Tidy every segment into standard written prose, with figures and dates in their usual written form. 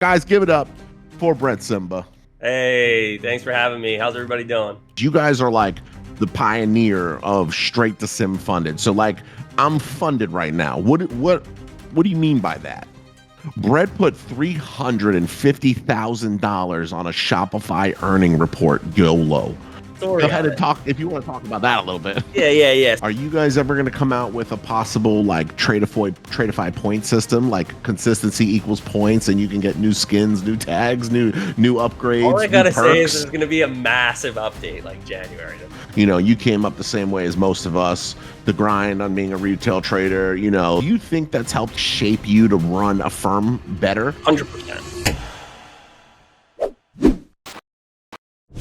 Guys, give it up for Brett Simba. Hey, thanks for having me. How's everybody doing? You guys are like the pioneer of straight to sim funded. So like I'm funded right now. What do you mean by that? Brett put $350,000 on a Shopify earning report YOLO. Go ahead and talk if you want to talk about that a little bit. Yeah. Are you guys ever going to come out with a possible like Tradeify point system, like consistency equals points, and you can get new skins, new tags, new upgrades? All I gotta say is there's going to be a massive update like January. You know, you came up the same way as most of us. The grind on being a retail trader. You know, do you think that's helped shape you to run a firm better? 100%.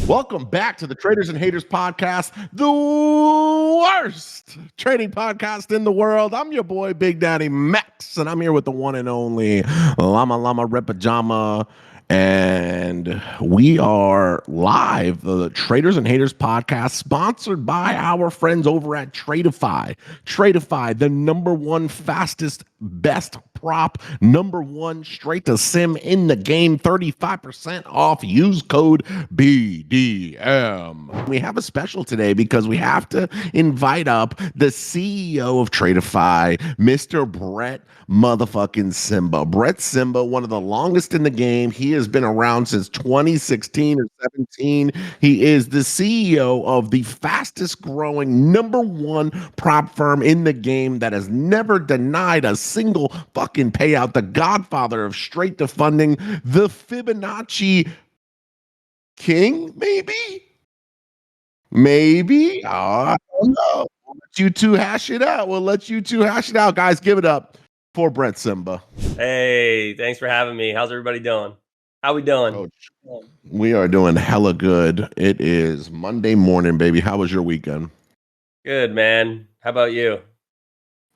Welcome back to the Traders and Haters podcast, the worst trading podcast in the world. I'm your boy, Big Daddy Max, and I'm here with the one and only Lama Red Pajama. And we are live, the Traders and Haters podcast, sponsored by our friends over at Tradeify. Tradeify, the number one fastest, best prop, number one straight to sim in the game, 35% off. Use code BDM. We have a special today because we have to invite up the CEO of Tradeify, Mr. Brett motherfucking Simba. Brett Simba, one of the longest in the game. He has been around since 2016 or 17. He is the CEO of the fastest growing number one prop firm in the game that has never denied a single fucking payout. The godfather of straight to funding, the Fibonacci king, maybe? Oh, I don't know. We'll let you two hash it out. Guys, give it up for Brett Simba. Hey, thanks for having me. How's everybody doing? How we doing? Coach, we are doing hella good. It is Monday morning, baby. How was your weekend? Good, man. How about you?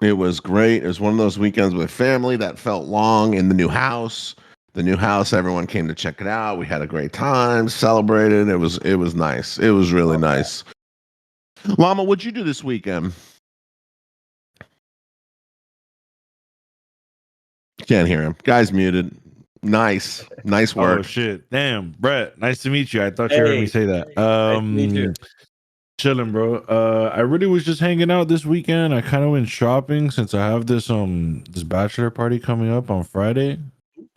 It was great. It was one of those weekends with family that felt long in the new house. Everyone came to check it out. We had a great time, celebrated. It was nice. It was really nice. Lama, what'd you do this weekend? Can't hear him. Guy's muted. Nice work. Oh shit! Damn, Brett. Nice to meet you. I thought you heard me say that. Nice to meet you. Chilling, bro. I really was just hanging out this weekend. I kind of went shopping since I have this bachelor party coming up on Friday.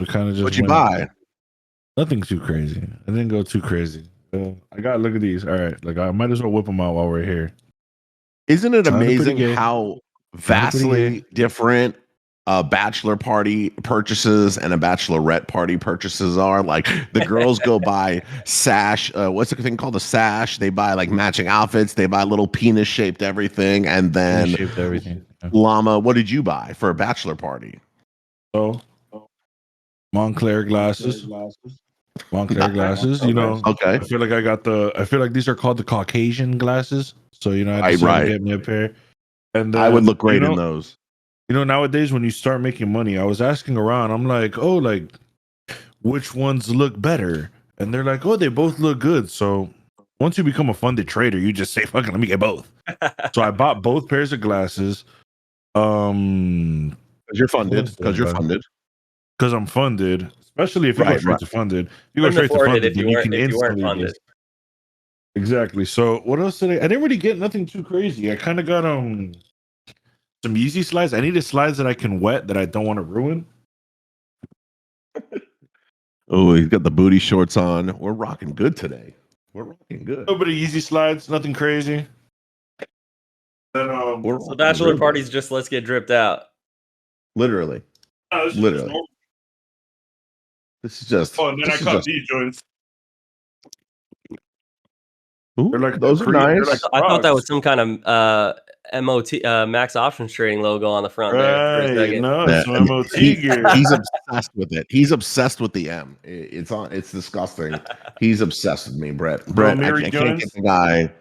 We kind of just What'd you buy? Nothing too crazy. I didn't go too crazy. Look at these. All right, like I might as well whip them out while we're here. Isn't it amazing how vastly different a bachelor party purchases and a bachelorette party purchases are? Like the girls go buy sash, what's the thing called, a sash? They buy like matching outfits, they buy little penis shaped everything, and then Llama, what did you buy for a bachelor party? So Montclair glasses. You know. Okay. I feel like these are called the Caucasian glasses. So you know, I decided to get me a pair. And I would look great in those. You know, nowadays when you start making money, I was asking around, I'm like, oh, like, which ones look better? And they're like, oh, they both look good. So once you become a funded trader, you just say, fucking, let me get both. So I bought both pairs of glasses. Because you're funded. Because I'm funded. Especially if you go straight to funded. You go straight to funded, then you can instantly. Exactly. So what else did I didn't really get nothing too crazy. I kind of got some easy slides. I needed slides that I can wet that I don't want to ruin. Oh, he's got the booty shorts on. We're rocking good today. Nobody easy slides, nothing crazy. Then, so bachelor parties, just let's get dripped out. Literally. This is just. Oh, and then I caught these joints. Ooh, they're like those are nice. Like I thought that was some kind of MOT Max Options Trading logo on the front there. For a second. No, it's some MOT gear. He's obsessed with it. He's obsessed with the M. It's disgusting. He's obsessed with me, Brett. I can't get the guy.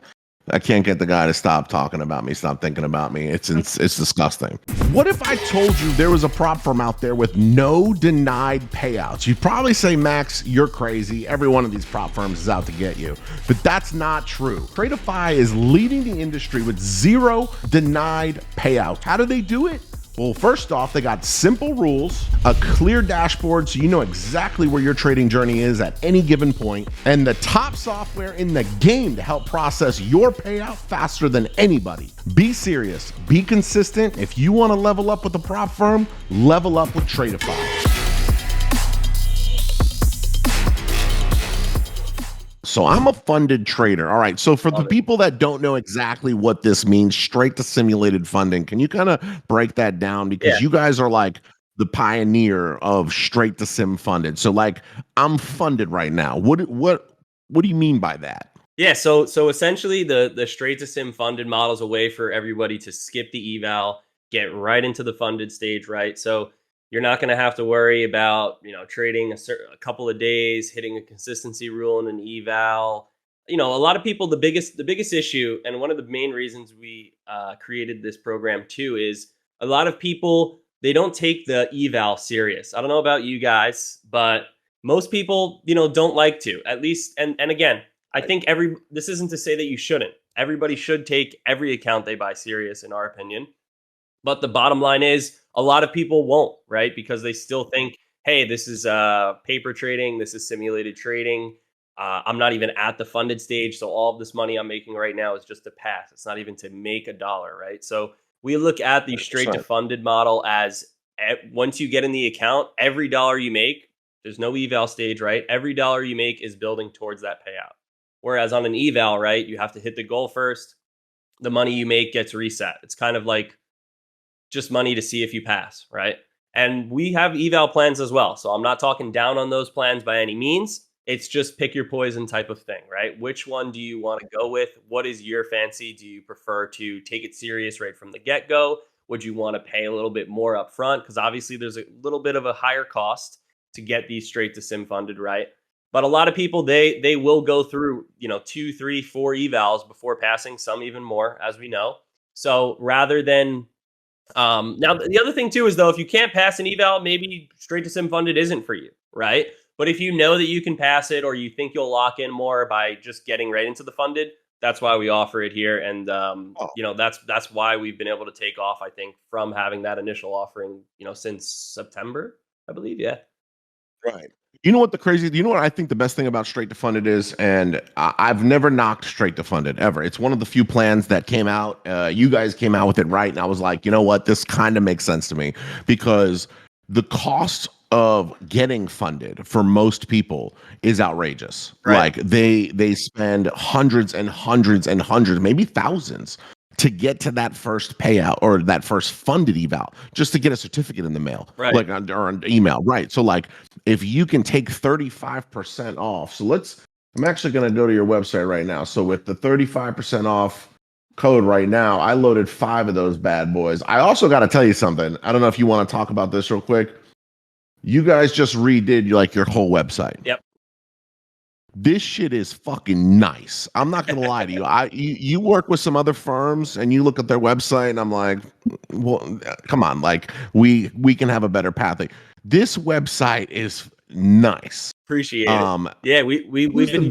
I can't get the guy to stop talking about me, stop thinking about me. It's disgusting. What if I told you there was a prop firm out there with no denied payouts? You'd probably say, Max, you're crazy. Every one of these prop firms is out to get you. But that's not true. Tradeify is leading the industry with zero denied payouts. How do they do it? Well, first off, they got simple rules, a clear dashboard so you know exactly where your trading journey is at any given point, and the top software in the game to help process your payout faster than anybody. Be serious, be consistent. If you want to level up with the prop firm, level up with Tradeify. So I'm a funded trader. All right. So for the people that don't know exactly what this means, straight to simulated funding, can you kind of break that down? Because you guys are like the pioneer of straight to sim funded. So like I'm funded right now. What do you mean by that? Yeah, so essentially the straight to sim funded model is a way for everybody to skip the eval, get right into the funded stage, right? So you're not going to have to worry about, trading a couple of days, hitting a consistency rule in an eval. A lot of people, the biggest issue, and one of the main reasons we created this program too, is a lot of people, they don't take the eval serious. I don't know about you guys, but most people, don't like to, at least. And again, I think this isn't to say that you shouldn't. Everybody should take every account they buy serious, in our opinion. But the bottom line is a lot of people won't, right? Because they still think, hey, this is paper trading, this is simulated trading. I'm not even at the funded stage, so all of this money I'm making right now is just to pass. It's not even to make a dollar, right? So we look at the straight to funded model as once you get in the account, every dollar you make, there's no eval stage, right? Every dollar you make is building towards that payout. Whereas on an eval, right, you have to hit the goal first. The money you make gets reset. It's kind of like just money to see if you pass, right? And we have eval plans as well. So I'm not talking down on those plans by any means. It's just pick your poison type of thing, right? Which one do you want to go with? What is your fancy? Do you prefer to take it serious right from the get-go? Would you want to pay a little bit more up front? Because obviously there's a little bit of a higher cost to get these straight to sim funded, right? But a lot of people, they will go through, 2, 3, 4 evals before passing, some even more, as we know. So rather than now, the other thing too is, though, if you can't pass an eval, maybe straight to sim funded isn't for you, right? But if you know that you can pass it, or you think you'll lock in more by just getting right into the funded, that's why we offer it here. And that's why we've been able to take off, I think, from having that initial offering, since September, I believe. Yeah. Right. You know what I think the best thing about straight to funded is, and I've never knocked straight to funded ever. It's one of the few plans that came out. You guys came out with it right, and I was like, you know what, this kind of makes sense to me, because the cost of getting funded for most people is outrageous. Right. Like they spend hundreds and hundreds and hundreds, maybe thousands, to get to that first payout or that first funded eval, just to get a certificate in the mail, Right. like or an email, right? So like if you can take 35% off, I'm actually going to go to your website right now. So with the 35% off code right now, I loaded 5 of those bad boys. I also got to tell you something. I don't know if you want to talk about this real quick. You guys just redid like your whole website. Yep. This shit is fucking nice. I'm not gonna lie to you. You work with some other firms and you look at their website and I'm like, well, come on, like we can have a better path. Like, this website is nice. Appreciate it. Yeah, we've been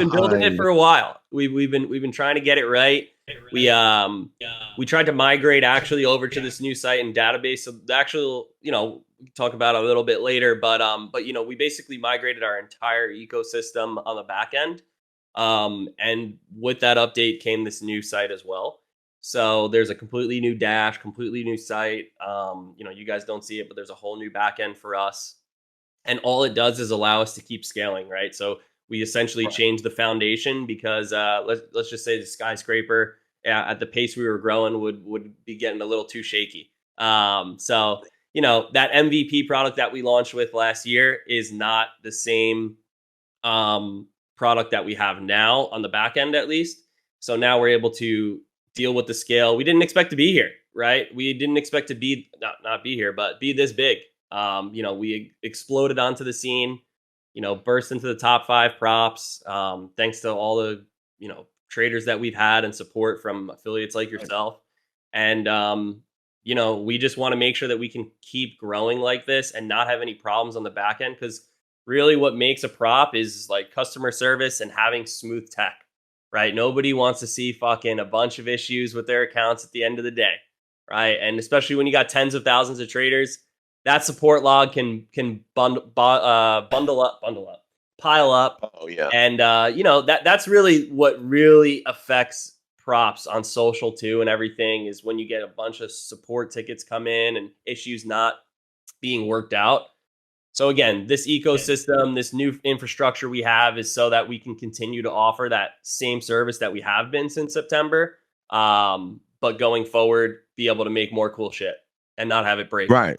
building it for a while. We've been trying to get it right. We tried to migrate actually over to this new site and database. So the actual, we can talk about it a little bit later, but we basically migrated our entire ecosystem on the back end. And with that update came this new site as well. So there's a completely new dash, completely new site. You guys don't see it, but there's a whole new back end for us. And all it does is allow us to keep scaling, right? So we essentially changed the foundation because let's just say the skyscraper at the pace we were growing would be getting a little too shaky. So that MVP product that we launched with last year is not the same product that we have now on the back end, at least. So now we're able to deal with the scale. We didn't expect to be here, right? We didn't expect to be not be here, but be this big. We exploded onto the scene, burst into the top 5 props, thanks to all the, traders that we've had and support from affiliates like yourself. And, we just want to make sure that we can keep growing like this and not have any problems on the back end. Cause really what makes a prop is like customer service and having smooth tech, right? Nobody wants to see fucking a bunch of issues with their accounts at the end of the day. right? And especially when you got tens of thousands of traders, that support log can bundle up, pile up. Oh yeah. And that's really what really affects props on social too, and everything is when you get a bunch of support tickets come in and issues not being worked out. So again, this ecosystem, this new infrastructure we have is so that we can continue to offer that same service that we have been since September. But going forward, be able to make more cool shit and not have it break. Right.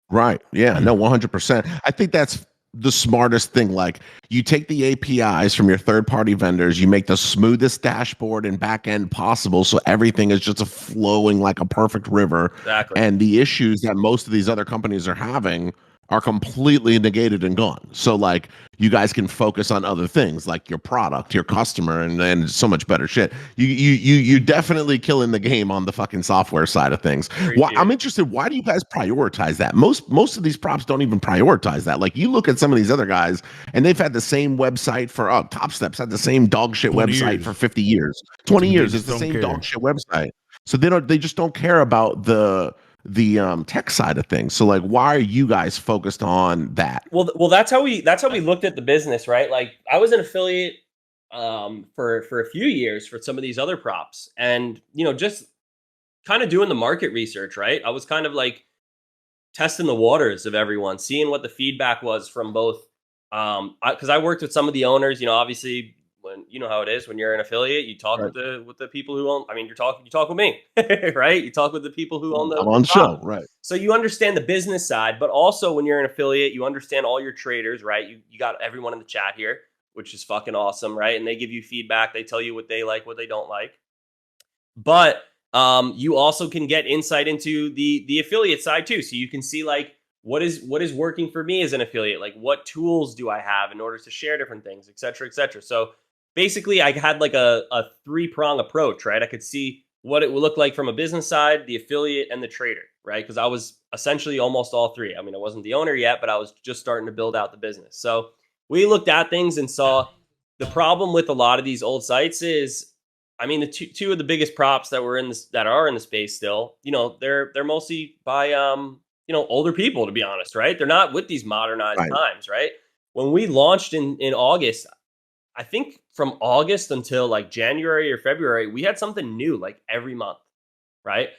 Right. Yeah. No, 100%. I think that's the smartest thing. Like, you take the APIs from your third party vendors, you make the smoothest dashboard and back end possible. So everything is just flowing like a perfect river. Exactly. And the issues that most of these other companies are having are completely negated and gone. So like, you guys can focus on other things like your product, your customer, and so much better shit. You definitely killing the game on the fucking software side of things. I'm interested. Why do you guys prioritize that? Most of these props don't even prioritize that. Like, you look at some of these other guys, and they've had the same website for Top Steps had the same dog shit website years. for 50 years, 20 years. It's the don't same care. dog shit website. So they just don't care about the tech side of things. So like, why are you guys focused on that? Well, that's how we looked at the business, right? Like, I was an affiliate for a few years for some of these other props, and just kind of doing the market research, right? I was kind of like testing the waters of everyone, seeing what the feedback was from both. Because I worked with some of the owners, obviously, when you know how it is when you're an affiliate, you talk Right. with the people who own. I mean, you talk with me, right? You talk with the people who own the I'm on the show, prop. right? So you understand the business side, but also when you're an affiliate, you understand all your traders, right? You got everyone in the chat here, which is fucking awesome, right? And they give you feedback. They tell you what they like, what they don't like. But you also can get insight into the affiliate side too. So you can see like what is working for me as an affiliate, like what tools do I have in order to share different things, et cetera, et cetera. So basically I had like a 3-prong approach, right? I could see what it would look like from a business side, the affiliate, and the trader, right? Because I was essentially almost all three. I mean, I wasn't the owner yet, but I was just starting to build out the business. So we looked at things and saw the problem with a lot of these old sites is, I mean, the two of the biggest props that are in the space still, they're mostly by older people, to be honest, right? They're not with these modernized Right. times, right? When we launched in August, I think from August until like January or February, we had something new like every month, right?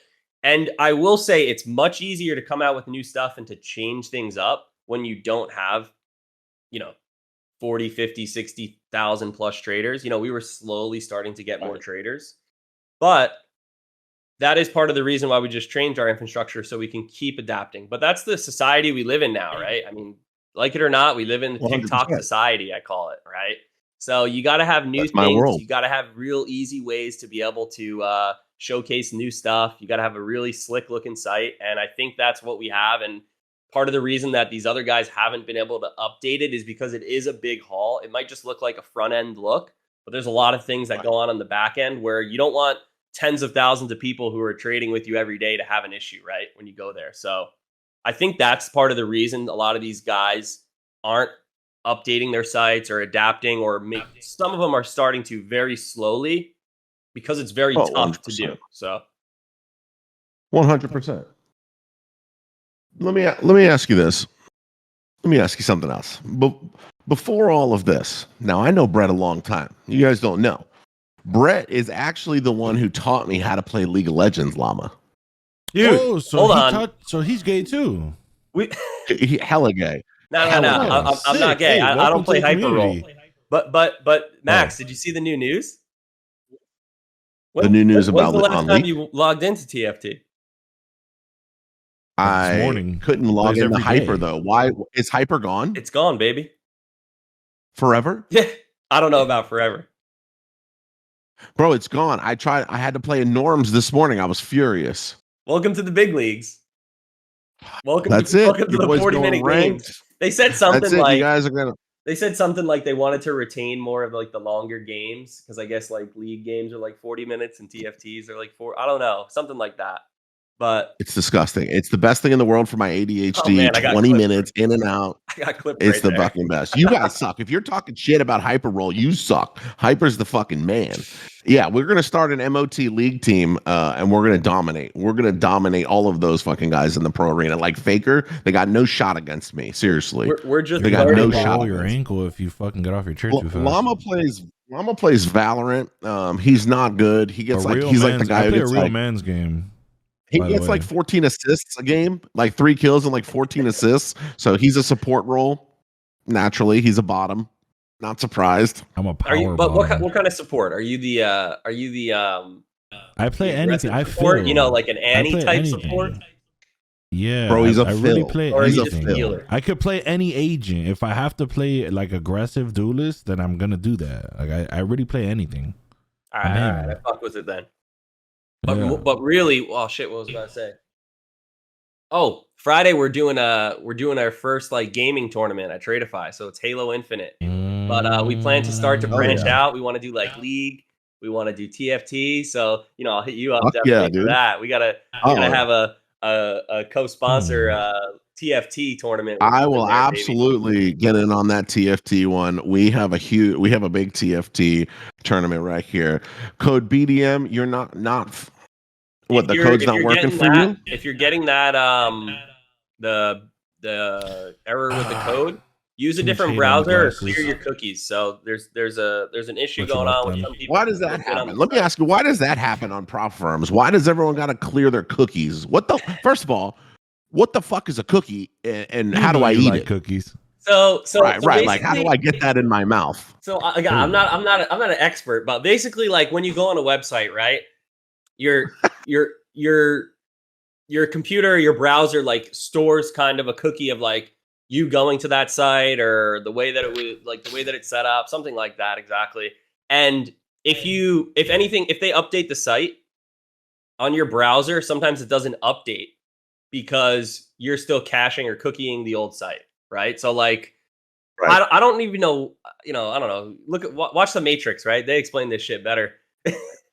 And I will say it's much easier to come out with new stuff and to change things up when you don't have, 40, 50, 60,000 plus traders. We were slowly starting to get more traders, but that is part of the reason why we just changed our infrastructure so we can keep adapting. But that's the society we live in now, right? I mean, like it or not, we live in the TikTok 100%. society, I call it, right? So you got to have new That's my things. world. You got to have real easy ways to be able to showcase new stuff. You got to have a really slick looking site. And I think that's what we have. And part of the reason that these other guys haven't been able to update it is because it is a big haul. It might just look like a front end look, but there's a lot of things that go on the back end where you don't want tens of thousands of people who are trading with you every day to have an issue, right? When you go there. So I think that's part of the reason a lot of these guys aren't updating their sites or adapting, or some of them are starting to very slowly because it's very tough to do. So 100%. Let me ask you this. Let me ask you something else. Before all of this, now I know Brett a long time. You guys don't know. Brett is actually the one who taught me how to play League of Legends, Lama. Dude, so hold on. So he's gay too. Hella gay. No. Oh, I'm not gay. Hey, I welcome don't play to the hyper roll. community. But Max, did you see the new news? The new news when's about the last on time League? you logged into TFT? I morning. couldn't log Plays into every Hyper day. though. Why is Hyper gone? It's gone, baby. Forever? Yeah, I don't know about forever. Bro, it's gone. I had to play in Norms this morning. I was furious. Welcome to the big leagues. Welcome That's to it. welcome to Your the boys 40-minute going games. ranked. They said That's something it. You like guys are gonna. they wanted to retain more of like the longer games because I guess like league games are like 40 minutes and TFTs are like 4. I don't know, something like that. But It's disgusting. It's the best thing in the world for my oh ADHD. man, I got 20 clipped. minutes in and out. I got clipped It's right the there. fucking best. You guys suck. If you're talking shit about Hyperroll, you suck. Hyper's the fucking man. Yeah, we're gonna start an MOT league team, and we're gonna dominate. We're gonna dominate all of those fucking guys in the pro arena. Like Faker, they got no shot against me. Seriously, We're just they You're got gonna no learning. have to shot. roll your ankle if you fucking get off your chair too fast. Llama plays Valorant. He's not good. He gets like he's like the guy I who play a gets real like man's game. he By the gets way, like 14 assists a game, like 3 kills and like 14 assists. So he's a support role. Naturally, he's a bottom. Not surprised. I'm a Are you? power But bottom. what kind of support? Are you the? I play The anything. aggressive I support? feel You know, like an I Annie play type anything. support, Yeah, Bro, he's a I really fill. play or are you He's a just a anything. fill. healer? I could play any agent. If I have to play like aggressive duelist, then I'm gonna do that. Like I really play anything. All I'm right, all him. right. I fuck with it then. But Yeah. but really, oh shit, what was I about to say? Oh, Friday we're doing our first like gaming tournament at Tradeify, so it's Halo Infinite. But we plan to start to Oh, branch yeah. out. We want to do like League. We want to do TFT. So I'll hit you up Fuck definitely yeah, for dude. that. We gotta Oh, have a co-sponsor TFT tournament. With I you in will there, baby. absolutely get in on that TFT one. We have a big TFT tournament right here. Code BDM, you're not what the code's not working for you? If you're getting that the error with the code, use a Too much different hate on the browser or glasses. clear your cookies. So there's an issue What you going about on with them? some people. Why does that that fit on happen? the Let me site. ask you, why does that happen on prop firms? Why does everyone got to clear their cookies? First of all, what the fuck is a cookie and You how do know I you eat like it? cookies. So Right. Like, how do I get that in my mouth? So again, I'm not an expert, but basically, like when you go on a website, right? Your your your your computer, your browser, like stores kind of a cookie of like you going to that site or the way that it's set up, something like that exactly. And if they update the site on your browser, sometimes it doesn't update because you're still caching or cookieing the old site, right? So like Right. I don't even know, I don't know. Watch The Matrix, right? They explain this shit better.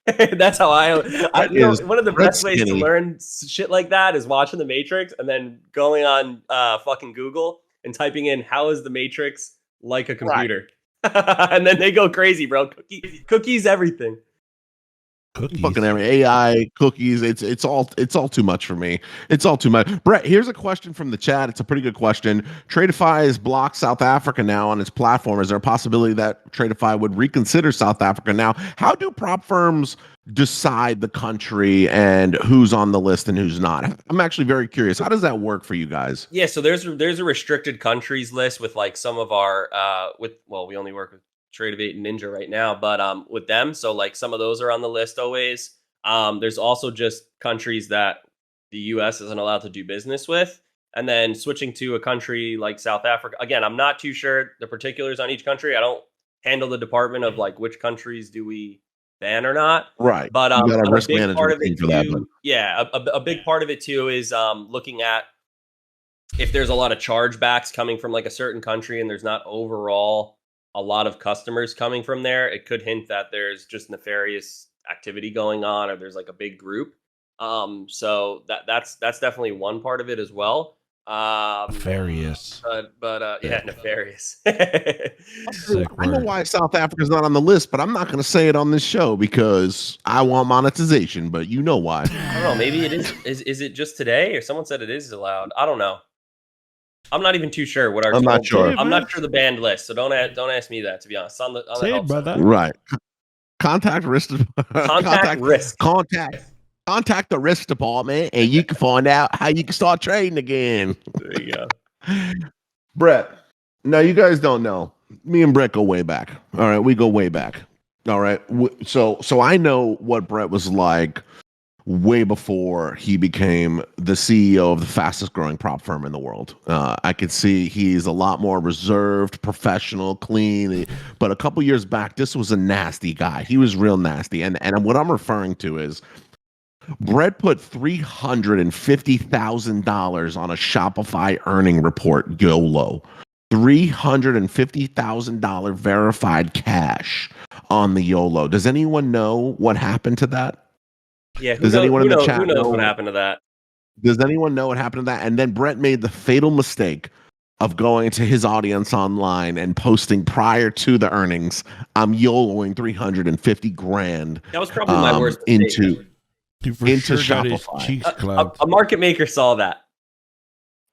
That's how one of the best ways to learn shit like that is watching The Matrix and then going on fucking Google and typing in how is The Matrix like a computer, and then they go crazy, bro. Cookies, everything. Cookies. Fucking AI cookies. It's all too much for me. It's all too much. Brett, here's a question from the chat. It's a pretty good question. Tradeify has blocked South Africa now on its platform. Is there a possibility that Tradeify would reconsider South Africa now? How do prop firms decide the country and who's on the list and who's not? I'm actually very curious. How does that work for you guys? Yeah, so there's a restricted countries list with like some of our we only work with Trade and Ninja right now, but with them, so like some of those are on the list always. There's also just countries that the US isn't allowed to do business with. And then switching to a country like South Africa. Again, I'm not too sure the particulars on each country. I don't handle the department of like which countries do we ban or not. Right. But you got a a risk big part management of it team for that. too, a big part of it too is looking at if there's a lot of chargebacks coming from like a certain country and there's not overall a lot of customers coming from there, it could hint that there's just nefarious activity going on or there's like a big group. So that's definitely one part of it as well. Nefarious. But yeah, nefarious. I know why South Africa's not on the list, but I'm not going to say it on this show because I want monetization, but you know why. I don't know. Maybe it is. Is it just today or someone said it is allowed? I don't know. I'm not even too sure what our. I'm not sure. I'm not sure the banned list, so don't ask me that. To be honest, on the brother. Right. Contact risk. Contact the risk department, and you can find out how you can start trading again. There you go, Brett. Now you guys don't know. Me and Brett go way back. All right, we go way back. All right, so I know what Brett was like way before he became the CEO of the fastest growing prop firm in the world. I could see he's a lot more reserved, professional, clean. But a couple years back, this was a nasty guy. He was real nasty. And what I'm referring to is Brett put $350,000 on a Shopify earning report, YOLO. $350,000 verified cash on the YOLO. Does anyone know what happened to that? Yeah. Does anyone in the chat who knows know what happened to that? Does anyone know what happened to that? And then Brett made the fatal mistake of going to his audience online and posting prior to the earnings, I'm YOLOing 350 grand That was probably my worst mistake. He for into sure got his Shopify. cheeks clapped. A market maker saw that.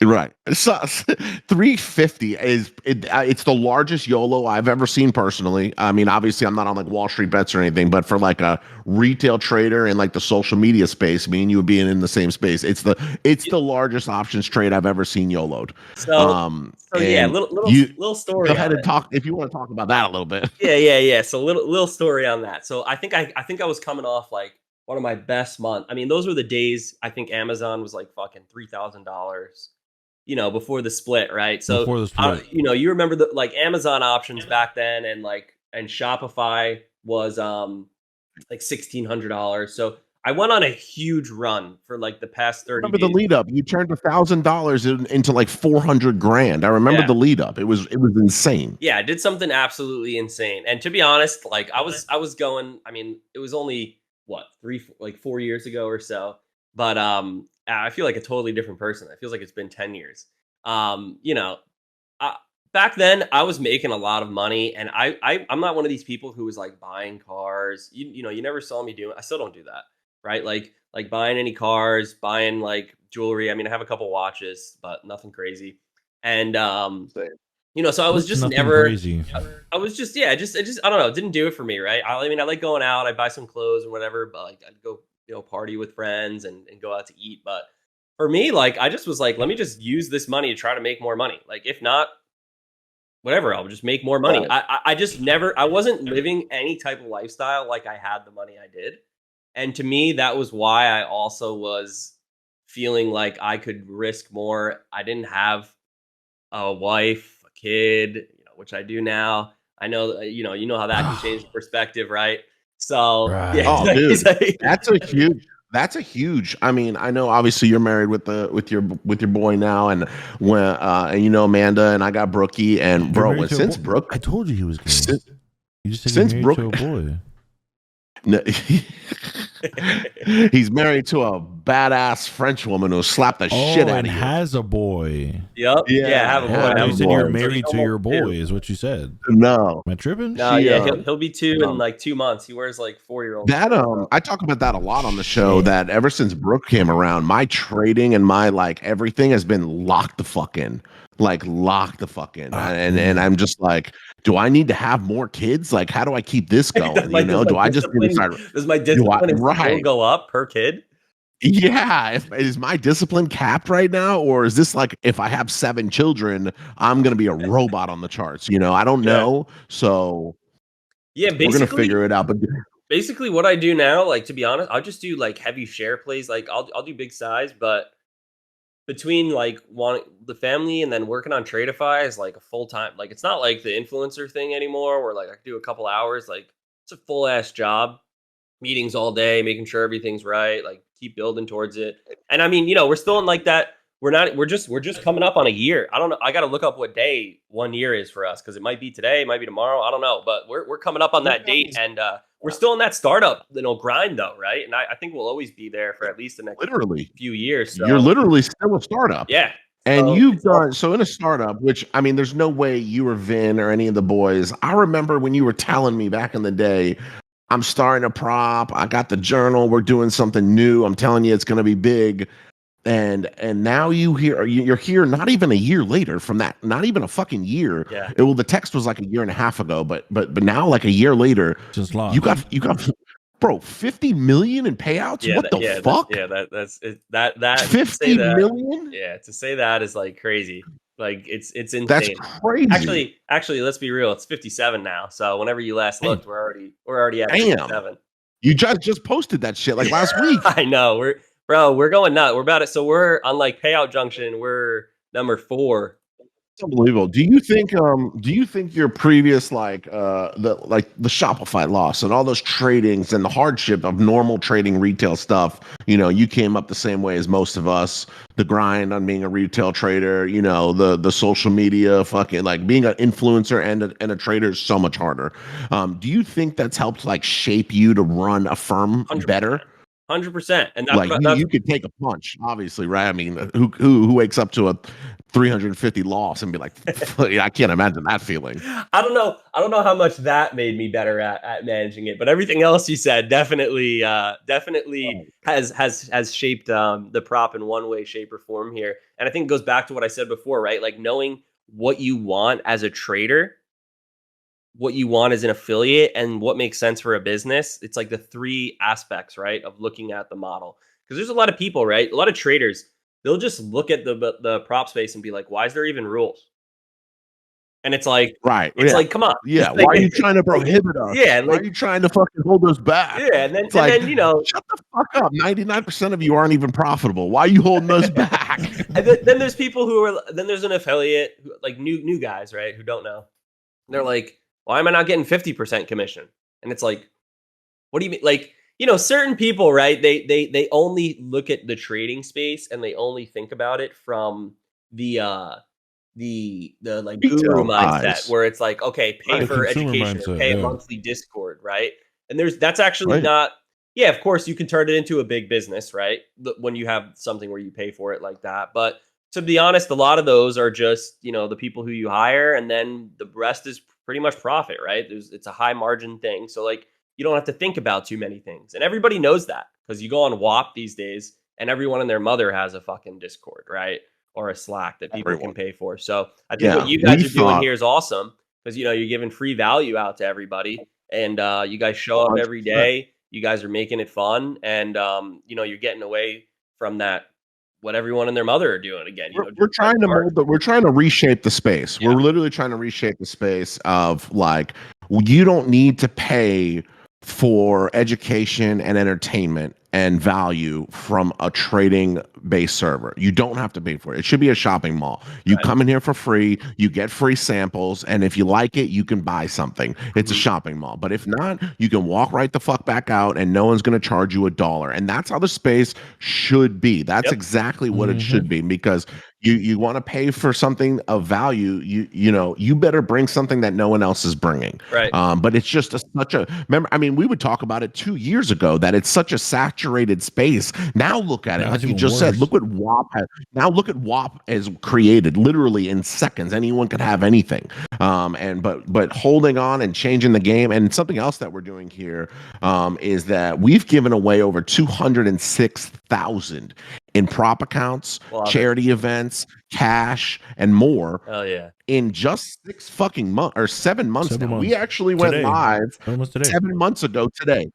Right. So 350 it's the largest YOLO I've ever seen personally. I mean, obviously I'm not on like Wall Street Bets or anything, but for like a retail trader in like the social media space, me and you being in the same space, it's the largest options trade I've ever seen YOLO'd. So yeah, And little story. Go ahead on and talk if you want to talk about that a little bit. Yeah. So little story on that. So I think I was coming off like one of my best months. I mean, those were the days I think Amazon was like fucking $3,000. Before the split, right? So Before the split. you remember the like Amazon options back then, and Shopify was like $1,600. So I went on a huge run for like the past 30 Remember days. the lead up? You turned $1,000 into like 400 grand. I remember the lead up. It was insane. Yeah, I did something absolutely insane. And to be honest, like I was going. I mean, it was only what 4 years ago or so, but I feel like a totally different person. It feels like it's been 10 years. Back then I was making a lot of money, and I'm not one of these people who was like buying cars. You never saw me do it. I still don't do that, right? Like buying any cars, buying like jewelry. I mean, I have a couple watches, but nothing crazy. And so I was just never crazy. I was just I just I don't know, it didn't do it for me, right? I mean, I like going out, I buy some clothes and whatever, but like I'd go party with friends and go out to eat. But for me, like I just was like, let me just use this money to try to make more money. Like if not, whatever, I'll just make more money. Right. I just never, I wasn't living any type of lifestyle like I had the money I did. And to me, that was why I also was feeling like I could risk more. I didn't have a wife, a kid, which I do now. I know, you know how that can change the perspective, right? So, Right. yeah, Oh, dude, that's a huge. I mean, I know obviously you're married with your boy now, and when and Amanda, and I got Brookie, and You're bro, married to a since boy? Brooke, I told you he was gay. since, You just said since you're married to a boy. no, he's married to a badass French woman who slapped the shit out and of you. has a boy. Yep. Yeah, have a boy. I have thought a you said boy. you're So married to your boy, two. is what you said. No, Am I tripping? No, She, yeah, he'll be 2 in um, like 2 months. He wears like 4-year-old. that I talk about that a lot on the show. Shit. That ever since Brooke came around, my trading and my like everything has been locked the fuck in, and I'm just like, do I need to have more kids? Like, how do I keep this going? Do I just need to start? Does my discipline and skill Right? go up per kid? Yeah. Is my discipline capped right now, or is this like if I have 7 children, I'm gonna be a robot on the charts? I don't know. So Yeah, we're gonna figure it out. But basically what I do now, like to be honest, I'll just do like heavy share plays. Like I'll do big size, but between like wanting the family and then working on Tradeify is like a full time. Like it's not like the influencer thing anymore, where like I can do a couple hours. Like it's a full ass job, meetings all day, making sure everything's right. Like keep building towards it. And I mean, we're still in like that. We're just coming up on a year. I don't know. I got to look up what day 1 year is for us, because it might be today, it might be tomorrow. I don't know, but we're coming up on that date, and we're still in that startup, grind though, right? And I think we'll always be there for at least the next literally, few years. So. you're literally still a startup. Yeah. And So you've it's all- done so in a startup, which I mean, there's no way you or Vin or any of the boys. I remember when you were telling me back in the day, I'm starting a prop. I got the journal. We're doing something new. I'm telling you, it's going to be big. And now you're here not even a year later from that, not even a fucking year. Yeah. The text was like a year and a half ago, but now like a year later, Just lost. you got bro, 50 million in payouts. Yeah, What the fuck? That's it. That 50 million? Yeah, to say that is like crazy. Like it's insane. That's crazy. Actually, let's be real. It's 57 now. So whenever you last looked, we're already at Damn. 57. You just posted that shit like last week. I know. We're going nuts. We're about it. So we're on like payout junction. We're number 4. It's unbelievable. Do you think your previous the Shopify loss and all those tradings and the hardship of normal trading retail stuff, you came up the same way as most of us, the grind on being a retail trader, the social media fucking like being an influencer and a trader is so much harder. Do you think that's helped like shape you to run a firm 100%. better? 100%. And that's Like what you could take a punch, obviously, right? I mean, who wakes up to a 350 loss and be like, I can't imagine that feeling. I don't know. I don't know how much that made me better at managing it, but everything else you said definitely has shaped the prop in one way, shape, or form here. And I think it goes back to what I said before, right? Like knowing what you want as a trader, what you want as an affiliate, and what makes sense for a business. It's like the three aspects, right, of looking at the model. Because there's a lot of people, right? A lot of traders, they'll just look at the prop space and be like, why is there even rules? And it's like, Right. it's Yeah. like, come on. Yeah. Just like, Why are you trying to prohibit us? yeah, Why are like, you trying to fucking hold us back? yeah, and It's like, then shut the fuck up. 99% of you aren't even profitable. Why are you holding us back? and then there's people who are then there's an affiliate like new guys, right, who don't know. They're like, why am I not getting 50% commission? And it's like, what do you mean? Like, certain people, right? They only look at the trading space and they only think about it from the like guru Retail mindset eyes. where it's like, okay, pay The Right. for consumer education or mindset, pay a yeah. monthly Discord, right? And that's actually Right. not. Yeah, of course you can turn it into a big business, right? When you have something where you pay for it like that. But to be honest, a lot of those are just, the people who you hire, and then the rest is pretty much profit, right? It's a high margin thing. So like you don't have to think about too many things. And everybody knows that because you go on WAP these days and everyone and their mother has a fucking Discord, right? Or a Slack that people can Everyone. pay for. So I think what Yeah. you guys We are doing thought here is awesome because you're giving free value out to everybody, and you guys show up every 100%. day. You guys are making it fun, and you're getting away from that what everyone and their mother are doing again. We're trying to we're trying to reshape the space. Yeah. We're literally trying to reshape the space of like, you don't need to pay for education and entertainment and value from a trading based server. You don't have to pay for it. It should be a shopping mall. You Right. come in here for free, you get free samples, and if you like it, you can buy something. It's a Mhm. shopping mall. But if not, you can walk right the fuck back out and no one's going to charge you $1. And that's how the space should be. That's Yep. exactly what it Mhm. should be, because you want to pay for something of value, you better bring something that no one else is bringing. Right. But it's just such a remember. I mean, we would talk about it 2 years ago that it's such a saturated space. Now look at it, Now like it's you even just said. worse. Look what WAP has. Now look at WAP has created literally in seconds. Anyone could have anything. But holding on and changing the game, and something else that we're doing here is that we've given away over 206,000 in prop accounts, Love it. charity events, cash, and more Oh yeah. in just 6 fucking months or 7 months 7 now. We months. actually went Today. live Almost today. 7 months ago today.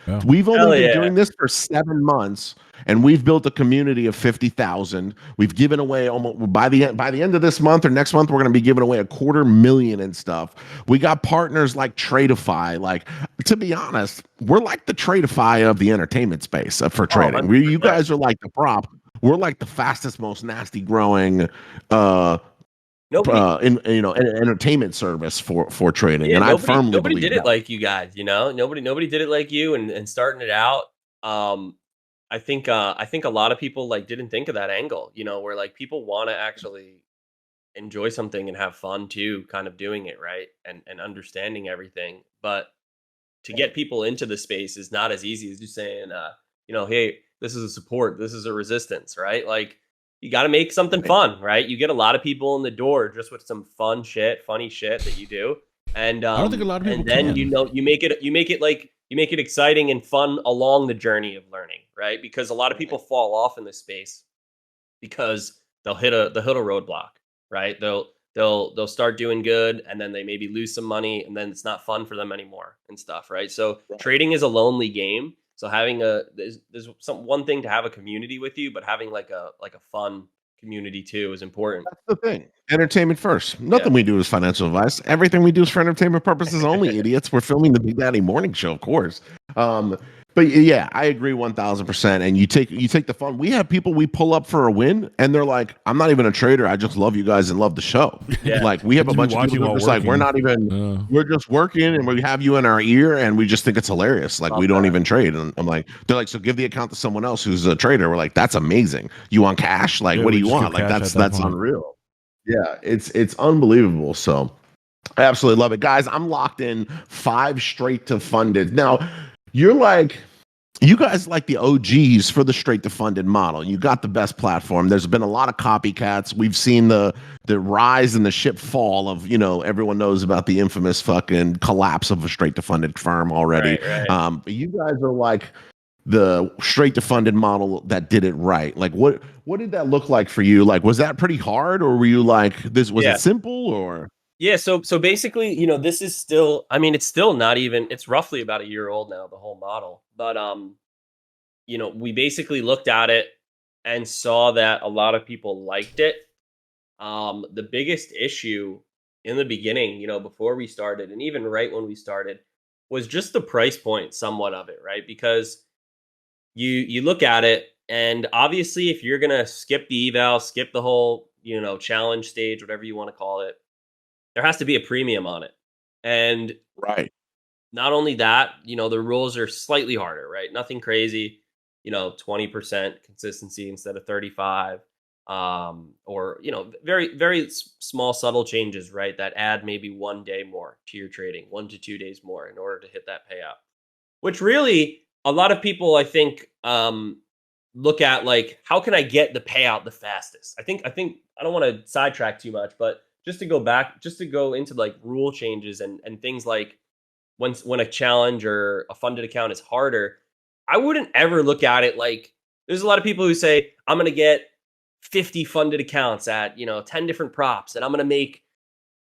Yeah. We've only Hell been yeah. doing this for 7 months, and we've built a community of 50,000. We've given away almost by the end of this month or next month, we're going to be giving away $250,000 and stuff. We got partners like Tradeify. Like, to be honest, we're like the Tradeify of the entertainment space for trading. You 100%. guys are like the prop. We're like the fastest, most nasty growing Nobody, entertainment service for trading, yeah, and I nobody firmly believe did it that. like you guys. Nobody did it like you, and starting it out. I think a lot of people like didn't think of that angle. Where like people want to actually enjoy something and have fun too, kind of doing it right and understanding everything. But to get people into the space is not as easy as just saying, hey, this is a support, this is a resistance, right? Like you got to make something fun, right? You get a lot of people in the door just with some funny shit that you do, and I don't think a lot of people and then can. you make it exciting and fun along the journey of learning, right? Because a lot of people fall off in this space because they'll hit a roadblock, right? They'll start doing good and then they maybe lose some money and then it's not fun for them anymore and stuff, right? So trading is a lonely game. So having there's one thing to have a community with you, but having like a fun community too is important. That's the thing. Entertainment first. Nothing we do is financial advice. Everything we do is for entertainment purposes only. Idiots. We're filming the Big Daddy Morning Show, of course. But yeah, I agree 1,000%. And you take the fun. We have people we pull up for a win, and they're like, "I'm not even a trader. I just love you guys and love the show." Yeah. Like we have a Just be bunch of watching people that are while just like, "We're not even. We're just working, and we have you in our ear, and we just think it's hilarious. Like Love we don't that. even trade." And I'm like, they're like, "So give the account to someone else who's a trader." We're like, "That's amazing. You want cash? Like Yeah, what do we you just want? give Like cash at that that's point. unreal." Yeah, it's unbelievable. So I absolutely love it. Guys, I'm locked in 5 straight to funded. Now, you're like, you guys like the OGs for the straight to funded model. You got the best platform. There's been a lot of copycats. We've seen the rise and the ship fall of, everyone knows about the infamous fucking collapse of a straight to funded firm already. Right, right. But you guys are like the straight to funded model that did it right. Like what did that look like for you? Like was that pretty hard, or were you like this, was Yeah. it simple, or Yeah, so basically, this is still, I mean, it's still not even, it's roughly about a year old now, the whole model. But we basically looked at it and saw that a lot of people liked it. The biggest issue in the beginning, before we started and even right when we started, was just the price point somewhat of it, right? Because you look at it, and obviously if you're gonna skip the eval, skip the whole, challenge stage, whatever you want to call it, there has to be a premium on it. And right? not only that, the rules are slightly harder, right? Nothing crazy, 20% consistency instead of 35. Or, very, very small, subtle changes, right? That add maybe 1 day more to your trading, 1 to 2 days more in order to hit that payout. Which really, a lot of people, I think, look at like, how can I get the payout the fastest? I think I don't want to sidetrack too much, but just to go back, just to go into like rule changes and things like when a challenge or a funded account is harder, I wouldn't ever look at it like, there's a lot of people who say, I'm going to get 50 funded accounts at, 10 different props and I'm going to make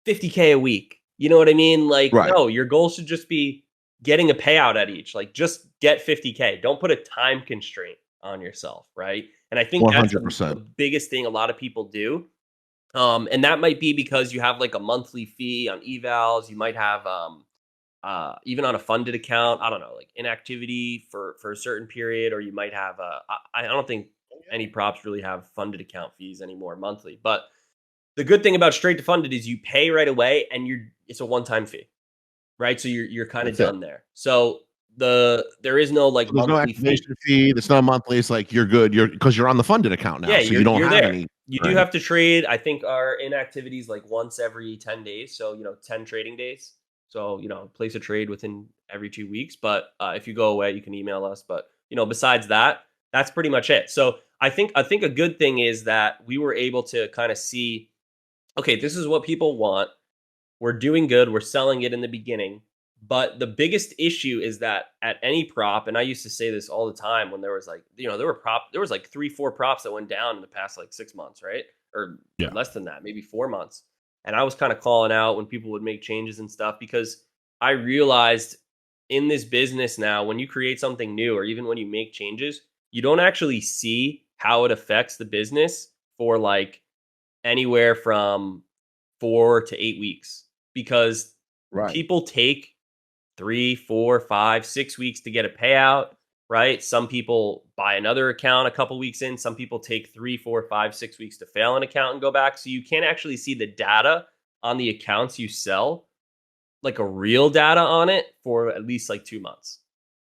50K a week. You know what I mean? Like, Right. no, your goal should just be getting a payout at each. Like, just get 50K. Don't put a time constraint on yourself, right? And I think that's the 100%. biggest thing a lot of people do. And that might be because you have like a monthly fee on evals. You might have even on a funded account, I don't know, like inactivity for a certain period, or you might have I don't think any props really have funded account fees anymore monthly. But the good thing about straight to funded is you pay right away and it's a one-time fee, right? So you're kind of That's it. done there. So there is no like So there's no monthly fee. activation fee. It's not monthly. It's like you're good. You're because you're on the funded account now, Yeah, so you don't you're have there. any. You do Right. have to trade. I think our inactivity is like once every 10 days. So, 10 trading days. So, place a trade within every 2 weeks. But if you go away, you can email us. But, besides that, that's pretty much it. So I think a good thing is that we were able to kind of see, okay, this is what people want. We're doing good. We're selling it in the beginning. But the biggest issue is that at any prop, and I used to say this all the time when there was like, there was like 3, 4 props that went down in the past like 6 months, right? Or Yeah. less than that, maybe 4 months. And I was kind of calling out when people would make changes and stuff because I realized in this business now, when you create something new or even when you make changes, you don't actually see how it affects the business for like anywhere from 4 to 8 weeks because Right. people take 3, 4, 5, 6 weeks to get a payout, right? Some people buy another account a couple weeks in. Some people take 3, 4, 5, 6 weeks to fail an account and go back. So you can't actually see the data on the accounts you sell, like a real data on it for at least like 2 months,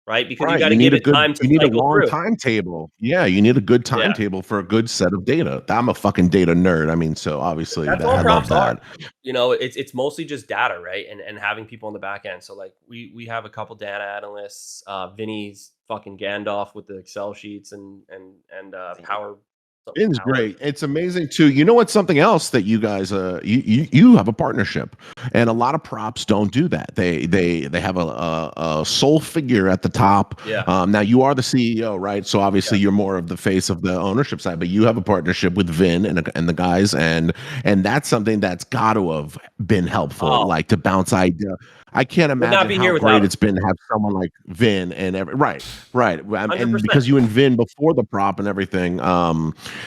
right? Because you Right. got to give it time to You need a cycle long through. timetable. Yeah, you need a good Yeah. timetable for a good set of data. I'm a fucking data nerd. I mean, so obviously That's that all I love props are. that. It's mostly just data, right? And having people on the back end. So like we have a couple data analysts. Vinny's fucking Gandalf with the Excel sheets and Power something It's Power. great. It's amazing too. You know what's something else that you guys you have a partnership, and a lot of props don't do that. They have a sole figure at the top. Yeah. Now you are the CEO, right? So obviously Yeah. you're more of the face of the ownership side, but you have a partnership with Vin and the guys, and that's something that's got to have been helpful, Oh, like to bounce idea. I can't would not imagine be how here without great him. it's been to have someone like Vin right, right, Hundred and percent. because you and Vin before the prop and everything,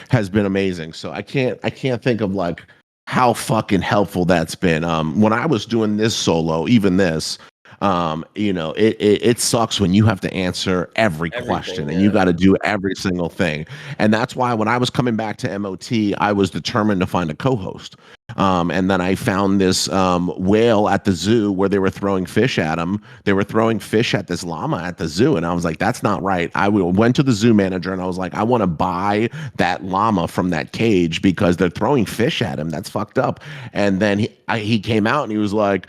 has been amazing. So I can't think of like how fucking helpful that's been. When I was doing this solo, even this, it sucks when you have to answer every question Everything. and you Yeah. got to do every single thing. And that's why when I was coming back to MOT, I was determined to find a co-host. And then I found this whale at the zoo where they were throwing fish at him. They were throwing fish at this llama at the zoo. And I was like, that's not right. Went to the zoo manager and I was like, I want to buy that llama from that cage because they're throwing fish at him. That's fucked up. And then he came out and he was like,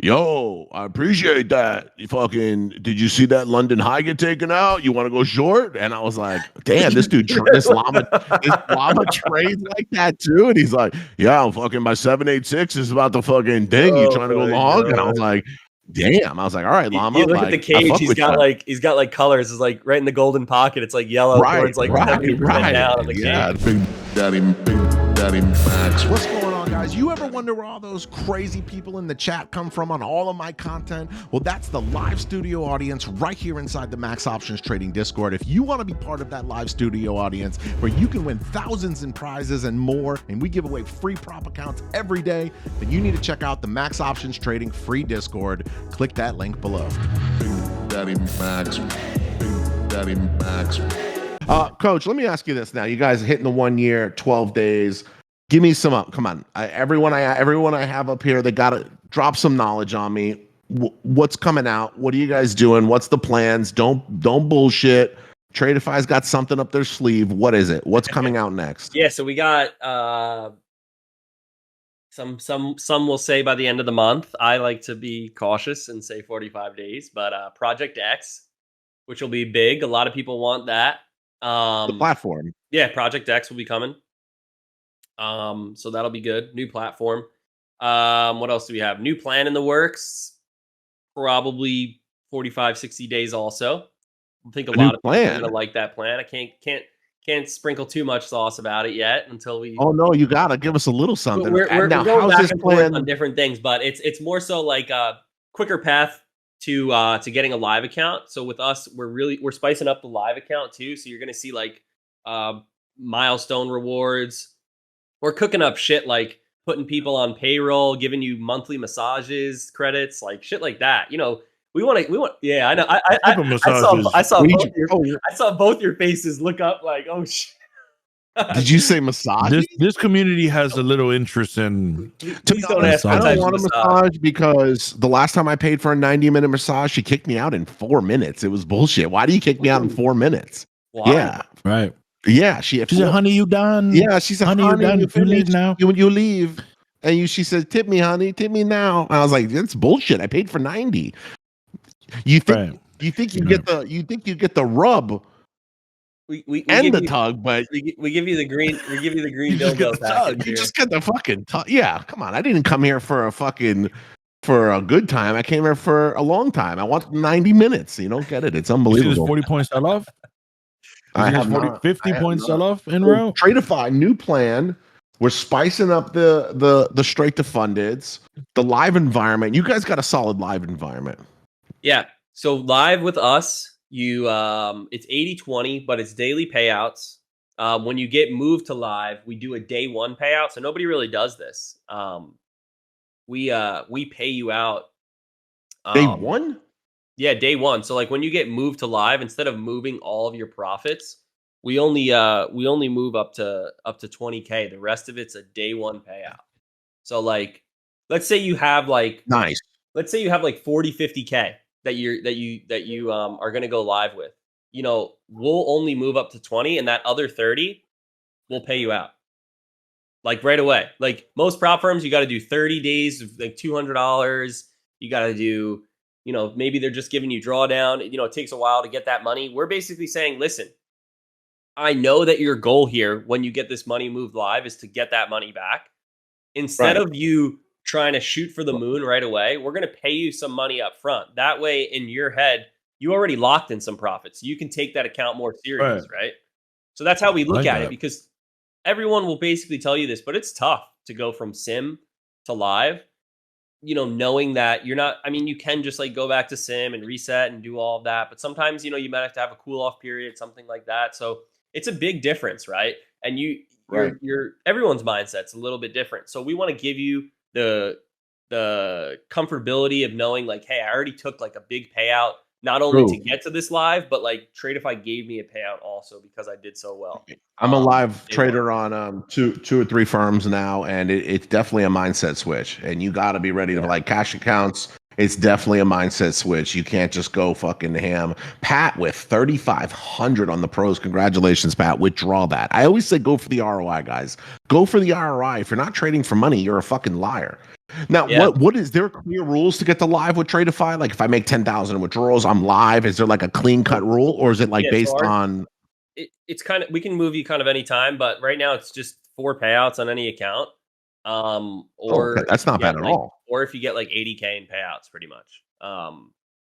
Yo, I appreciate that. Did you see that London high get taken out? You want to go short? And I was like, damn, this llama trades like that too. And he's like, yeah, I'm fucking my 786 is about to fucking ding. You Oh trying to go my long? And I was god. like, damn. I was like, all right, llama, You look at the like I cage, fuck with you. he's got like colors. It's like right in the golden pocket. It's like yellow towards like 70% down on the Yeah, cage. Big Daddy Max. What's going on, guys? You ever wonder where all those crazy people in the chat come from on all of my content? Well, that's the live studio audience right here inside the Max Options Trading Discord. If you want to be part of that live studio audience where you can win thousands in prizes and more, and we give away free prop accounts every day, then you need to check out the Max Options Trading free Discord. Click that link below. Big Daddy Max. Big Daddy Max. Coach, let me ask you this now. You guys are hitting the 1 year, 12 days. Give me some up. Come on. Everyone I have up here, they got to drop some knowledge on me. What's coming out? What are you guys doing? What's the plans? Don't bullshit. Tradeify's got something up their sleeve. What is it? What's coming out next? Yeah, so we got some will say by the end of the month. I like to be cautious and say 45 days, but Project X, which will be big. A lot of people want that. The platform. Yeah, Project X will be coming. So that'll be good. New platform. What else do we have? New plan in the works. Probably 45, 60 days also. I think a lot of people are gonna like that plan. I can't sprinkle too much sauce about it yet until we. Oh no, you gotta give us a little something. We're now, going how's back this and forth plan on different things, but it's more so like a quicker path to getting a live account. So with us, we're spicing up the live account too. So you're gonna see like milestone rewards. We're cooking up shit like putting people on payroll, giving you monthly massages credits, like shit like that. You know, we want. Yeah, I know. I saw both your faces look up like, oh shit. Did you say massage? This community has a little interest in. Please don't ask. I don't want a massage because the last time I paid for a 90-minute massage, she kicked me out in 4 minutes. It was bullshit. Why do you kick me out in 4 minutes? Why? Yeah, right. Yeah, she said, "Honey, you done?" Yeah, she said, "Honey, you done? You leave now. You leave." And she said, "Tip me, honey. Tip me now." And I was like, "That's bullshit. I paid for 90." You think you get the rub we and the tug, but we give you the green dildo package. You just get the fucking tug. Yeah, come on. I didn't come here for a good time. I came here for a long time. I want 90 minutes. You don't get it. It's unbelievable. You see this 40 points I love. I have 50 points sell off in row. Tradeify new plan. We're spicing up the straight to fundeds, the live environment. You guys got a solid live environment. Yeah. So live with us, you it's 80-20, but it's daily payouts. When you get moved to live, we do a day one payout. So nobody really does this. We pay you out day one? Yeah, day one. So like when you get moved to live, instead of moving all of your profits, we only move up to 20K. The rest of it's a day one payout. So like let's say you have like nice. Let's say you have like 40, 50K that you are gonna go live with. You know, we'll only move up to 20, and that other 30 we'll pay you out. Like right away. Like most prop firms, you gotta do 30 days of like $200. You gotta do, you know, maybe they're just giving you drawdown. You know, it takes a while to get that money. We're basically saying, listen, I know that your goal here when you get this money moved live is to get that money back. Instead of you trying to shoot for the moon right away, we're going to pay you some money up front. That way, in your head, you already locked in some profits. You can take that account more serious, right? So that's how we look at it, because everyone will basically tell you this, but it's tough to go from sim to live. You know, knowing that you're not, I mean, you can just like go back to sim and reset and do all of that. But sometimes, you know, you might have to have a cool off period, something like that. So it's a big difference, right? And your everyone's mindset's a little bit different. So we want to give you the comfortability of knowing like, hey, I already took like a big payout, not only to get to this live, but like Tradeify gave me a payout also because I did so well. I'm a live trader on two or three firms now, and it's definitely a mindset switch. And you got to be ready to like cash accounts. It's definitely a mindset switch. You can't just go fucking ham. Pat with 3,500 on the pros. Congratulations, Pat. Withdraw that. I always say go for the ROI, guys. Go for the ROI. If you're not trading for money, you're a fucking liar. Now, Yeah. what is there clear rules to get to live with Tradeify? Like if I make 10,000 withdrawals, I'm live. Is there like a clean cut rule, or is it like Yeah, so based on? it's kind of, we can move you kind of anytime, but right now it's just 4 payouts on any account. Oh, Or okay. if That's you not bad get at like, all. or if you get like 80K in payouts, pretty much.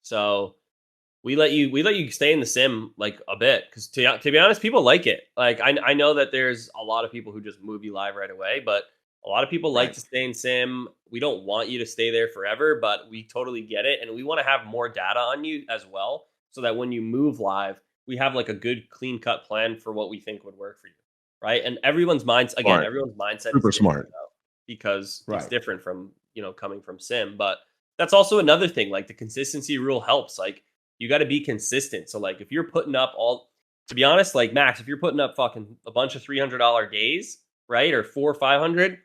So we let you stay in the sim like a bit, because to be honest, people like it. Like I know that there's a lot of people who just move you live right away, but a lot of people like Right. to stay in sim. We don't want you to stay there forever, but we totally get it, and we want to have more data on you as well, so that when you move live, we have like a good clean cut plan for what we think would work for you, right? And Smart. everyone's mindset is Super different smart. though, because it's Right. different from coming from sim. But that's also another thing. Like the consistency rule helps. Like you got to be consistent. So like if you're putting up to be honest, like Max, if you're putting up fucking a bunch of $300 days, right, or 400 or 500,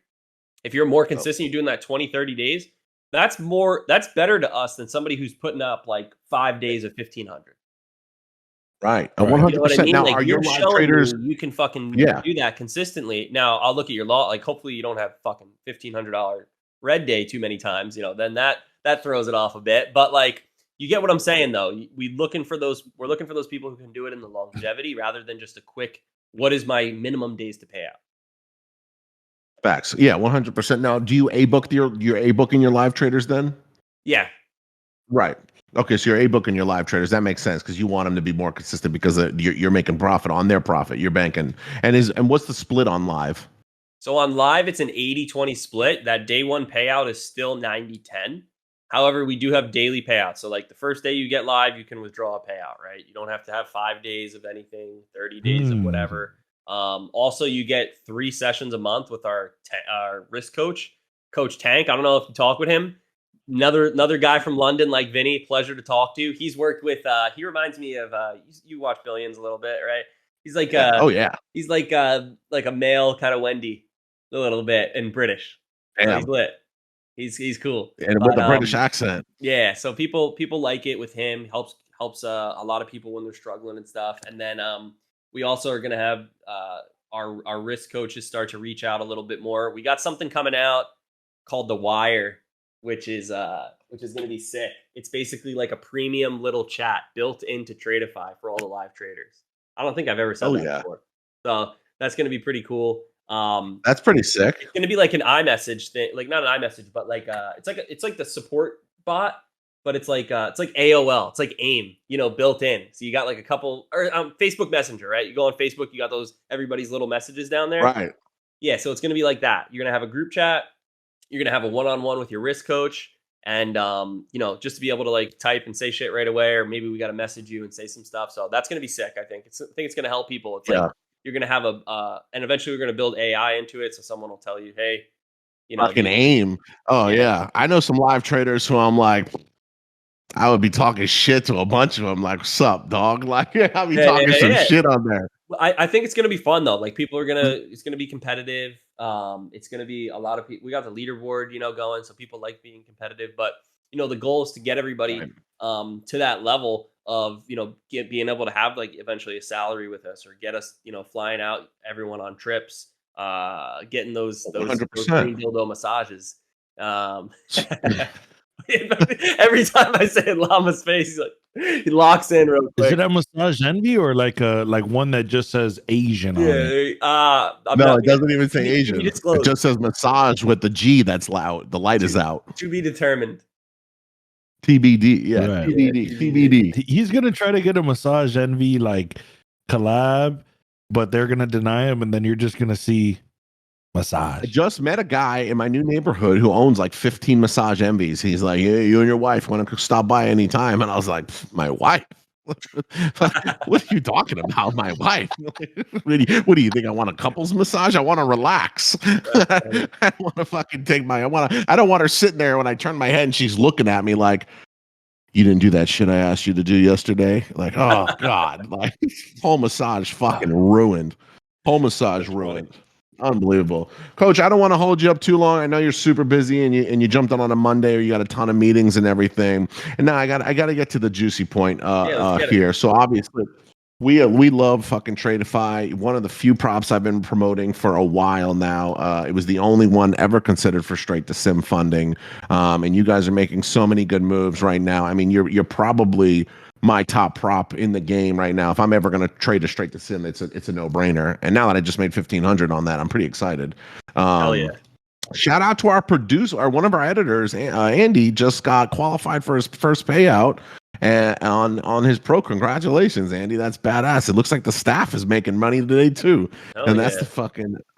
if you're more Oh, consistent, you're doing that 20, 30 days. That's better to us than somebody who's putting up like 5 days of 1,500. right. And Right. You know what I 100%. mean? Now, Like are your you're live showing traders? me you can fucking Yeah. do that consistently. Now I'll look at your law. Like hopefully you don't have fucking $1,500 red day too many times. Then that throws it off a bit. But like you get what I'm saying though. We're looking for those people who can do it in the longevity rather than just a quick. What is my minimum days to pay out? Facts. Yeah, 100%. Now, do you a book your a booking your live traders then? Yeah. Right. Okay, so you're a booking your live traders. That makes sense because you want them to be more consistent because you're making profit on their profit. You're banking. And what's the split on live? So on live, it's an 80-20 split. That day one payout is still 90-10. However, we do have daily payouts. So like the first day you get live, you can withdraw a payout, right? You don't have to have 5 days of anything, 30 days of Hmm. whatever. Also, you get 3 sessions a month with our risk coach, Coach Tank. I don't know if you talk with him. Another guy from London, like Vinny, pleasure to talk to. He's worked with. He reminds me of. You watch Billions a little bit, right? He's like Yeah. Oh yeah. he's like a male kind of Wendy, a little bit, and British. So he's Damn. lit. He's cool. And with But a British accent. yeah, so people like it with him. Helps a lot of people when they're struggling and stuff. And then we also are gonna have our risk coaches start to reach out a little bit more. We got something coming out called The Wire, which is gonna be sick. It's basically like a premium little chat built into Tradeify for all the live traders. I don't think I've ever said Oh that yeah. before. So that's gonna be pretty cool. That's pretty sick. It's gonna be like an iMessage thing, like not an iMessage, but like it's like the support bot, but it's like AOL, it's like AIM, built in. So you got like a couple or Facebook Messenger, right? You go on Facebook, you got those everybody's little messages down there. Right. Yeah, so it's gonna be like that. You're gonna have a group chat. You're gonna have a one-on-one with your risk coach, and just to be able to like type and say shit right away, or maybe we got to message you and say some stuff. So that's gonna be sick. I think it's gonna help people. It's like Yeah. you're gonna have and eventually we're gonna build AI into it, so someone will tell you, hey, Fucking aim. Oh yeah, yeah. I know some live traders who I'm like, I would be talking shit to a bunch of them, like, "What's up, dog?" Like, I'll be yeah, talking yeah, some yeah. shit on there. I think it's gonna be fun though. Like people are it's gonna be competitive. It's gonna be a lot of people. We got the leaderboard, going, so people like being competitive. But the goal is to get everybody Right. to that level of being able to have like eventually a salary with us, or get us flying out everyone on trips, getting those green 100%. dildo massages. Every time I say Lama's face, he's like he locks in real Is quick. it a massage envy or like one that just says Asian on it? Yeah, I'm No, not. it doesn't even say To be Asian. It disclosed. just says massage with the G that's loud. The light is out. To be determined. TBD. Yeah. Right. TBD. Yeah, TBD. He's gonna try to get a massage envy like collab, but they're gonna deny him, and then you're just gonna see I massage. just met a guy in my new neighborhood who owns like 15 massage envies. He's like, "Yeah, you and your wife want to stop by anytime." And I was like, "My wife? What are you talking about? My wife? What do you think? I want a couples massage? I want to relax. I want to fucking take my. I don't want her sitting there when I turn my head and she's looking at me like, you didn't do that shit I asked you to do yesterday. Like, oh god, like whole massage fucking ruined. Whole massage That's funny. ruined. Unbelievable. Coach, I don't want to hold you up too long. I know you're super busy and you jumped on a Monday or you got a ton of meetings and everything. And now I got to get to the juicy point Yeah, let's get it. here. So obviously we love fucking Tradeify. One of the few props I've been promoting for a while now. It was the only one ever considered for straight to sim funding. And you guys are making so many good moves right now. I mean, you're probably my top prop in the game right now. If I'm ever going to trade a straight to sim, it's a no brainer. And now that I just made 1,500 on that, I'm pretty excited. Hell yeah. Shout out to our producer, or one of our editors, Andy, just got qualified for his first payout and on his pro. Congratulations, Andy. That's badass. It looks like the staff is making money today too. Hell And that's yeah. the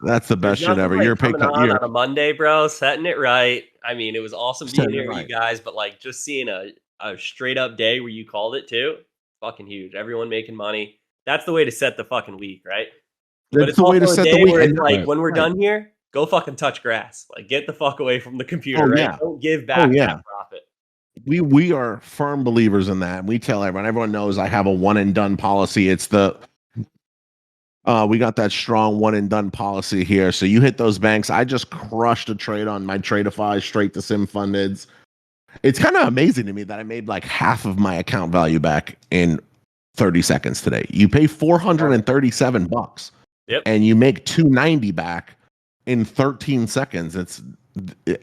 best There's shit nothing ever. like You're a pay coming cut. on You're a Monday, bro, setting it right. I mean, it was awesome being setting it here with you right. guys, but like just seeing a straight up day where you called it too, fucking huge. Everyone making money. That's the way to set the fucking week, right? But That's it's the way to also a set the day week. where it's And like, when we're right. done here, go fucking touch grass. Like, get the fuck away from the computer, Oh right? yeah. Don't give Oh back yeah. that profit. We are firm believers in that. We tell everyone. Everyone knows I have a one and done policy. It's the we got that strong one and done policy here. So you hit those banks. I just crushed a trade on my Tradeify straight to sim fundeds. It's kind of amazing to me that I made like half of my account value back in 30 seconds today. You pay 437 bucks. Yep. And you make 290 back in 13 seconds.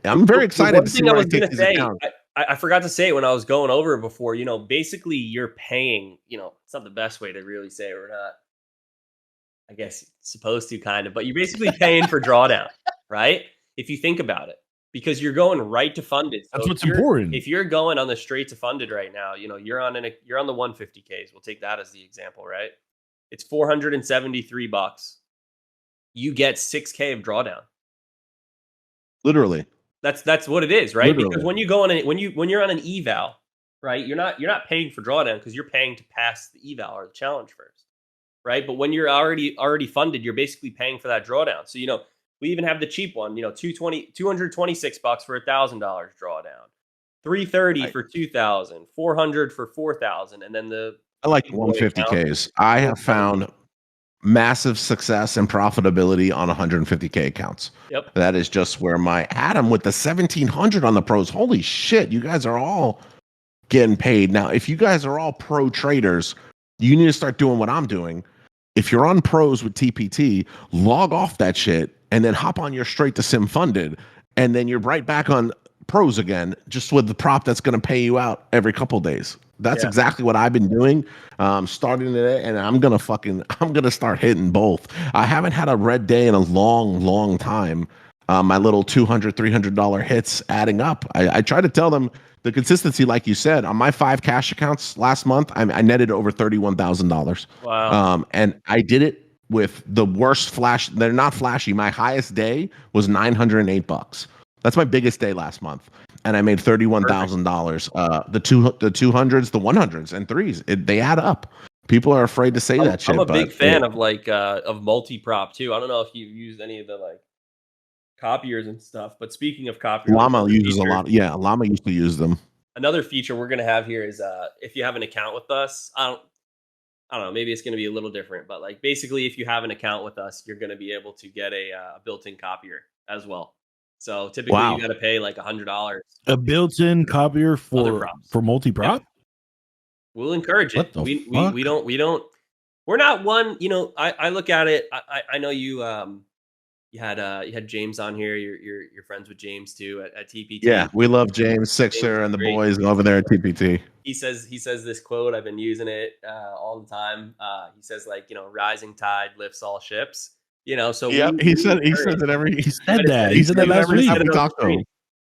I'm very excited one to see thing I where I was take gonna these say, accounts. I forgot to say it when I was going over it before. Basically you're paying. It's not the best way to really say it. We're not, I guess, supposed to kind of, but you're basically paying for drawdown, right? If you think about it, because you're going right to funded. So That's what's important. If you're going on the straight to funded right now, you're on the 150Ks. We'll take that as the example, right? It's 473 bucks. You get 6K of drawdown. Literally. That's what it is, right? Literally. Because when you go on when you're on an eval, right? You're not paying for drawdown because you're paying to pass the eval or the challenge first, right? But when you're already funded, you're basically paying for that drawdown. So we even have the cheap one, 226 bucks for $1,000 drawdown, 330 for 2,000, 400 for 4,000, and then I like 150Ks. I have found massive success and profitability on 150K accounts. Yep. That is just where my Adam with the 1,700 on the pros. Holy shit, you guys are all getting paid. Now, if you guys are all pro traders, you need to start doing what I'm doing. If you're on pros with TPT, log off that shit and then hop on your straight to sim funded. And then you're right back on pros again, just with the prop that's going to pay you out every couple days. That's exactly what I've been doing. Starting today, and I'm gonna start hitting both. I haven't had a red day in a long time. My little $200-$300 hits adding up. I try to tell them the consistency, like you said, on my 5 cash accounts last month, I netted over $31,000. Wow. And I did it with the worst flash. They're not flashy. My highest day was $908. That's my biggest day last month, and I made $31,000. The 200s, the 100s, and threes. They add up. People are afraid to say that shit. I'm a big fan of of multi-prop too. I don't know if you've used any of the copiers and stuff, but speaking of copiers, Llama uses a lot. Yeah, Llama used to use them. Another feature we're gonna have here is if you have an account with us, I don't know, maybe it's gonna be a little different, but basically if you have an account with us, you're gonna be able to get a built-in copier as well. So typically you got to pay $100. A built-in copier for multi-prop. Yeah. We'll encourage it. We don't. We're not one. I look at it. I know you. You had James on here. You're friends with James too at TPT. Yeah, we love James Sixer and the boys over there at TPT. He says this quote. I've been using it all the time. He says rising tide lifts all ships. So yeah, he said that last week. We talked to him.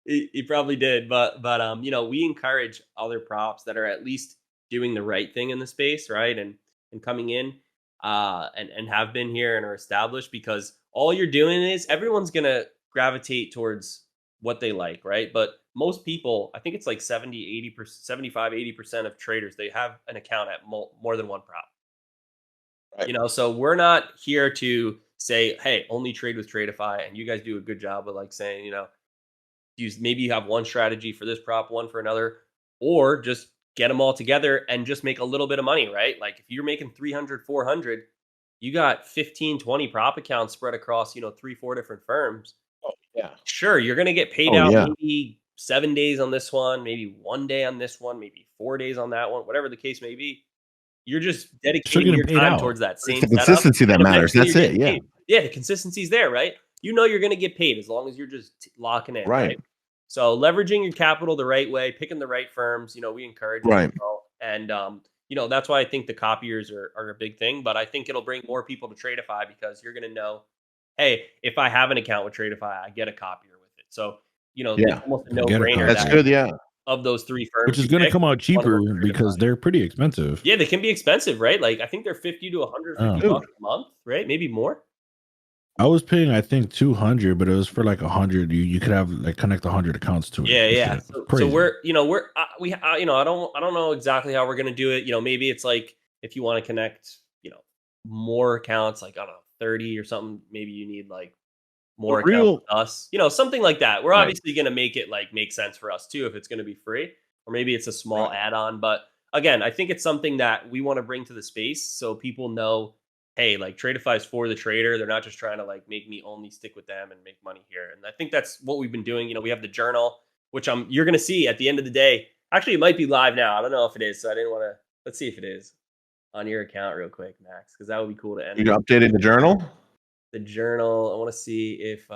He probably did, but we encourage other props that are at least doing the right thing in the space, right, and coming in, and have been here and are established, because all you're doing is everyone's gonna gravitate towards what they like, right? But most people, I think it's 70, 80%, 75, 80% of traders, they have an account at more than one prop. Right. So we're not here to say, hey, only trade with Tradeify, and you guys do a good job of saying, maybe you have one strategy for this prop, one for another, or just get them all together and just make a little bit of money, right? If you're making 300, 400, you got 15, 20 prop accounts spread across, 3, 4 different firms. Oh, yeah. Sure, you're gonna get paid Oh, out yeah. maybe 7 days on this one, maybe 1 day on this one, maybe 4 days on that one, whatever the case may be. You're just Still dedicating getting your paid time out. towards that It's same the setup, consistency that and matters. eventually That's you're it. getting Yeah. paid. Yeah, the consistency's there, right? You're gonna get paid as long as you're just locking in, right? Right. So leveraging your capital the right way, picking the right firms, we encourage it as Right. well. And that's why I think the copiers are a big thing. But I think it'll bring more people to Tradeify because you're gonna know, hey, if I have an account with Tradeify, I get a copier with it. So, it's Yeah. almost a I get a no-brainer That's that copy, good. Yeah. of those 3 which firms is you going to pick, come out one of them cheaper is because Tradeify. they're pretty expensive. Yeah, they can be expensive, right? Like I think they're 50 to 150 Oh. Dude. bucks a month, right? Maybe more. I was paying, I think, 200, but it was for like 100. You could have like connect 100 accounts to it. Yeah, and yeah. shit. So Crazy. I don't know exactly how we're gonna do it. Maybe it's like if you want to connect, more accounts, like I don't know, 30 or something. Maybe you need like The more accounts real with us, something like that. We're right. obviously gonna make it like make sense for us too if it's gonna be free, or maybe it's a small Right. add-on. But again, I think it's something that we want to bring to the space so people know, hey, like Tradeify is for the trader. They're not just trying to like make me only stick with them and make money here. And I think that's what we've been doing. We have the journal, which you're gonna see at the end of the day. Actually, it might be live now. I don't know if it is, so I didn't want to. Let's see if it is on your account real quick, Max, because that would be cool to You enter updated the journal? the journal. I want to see if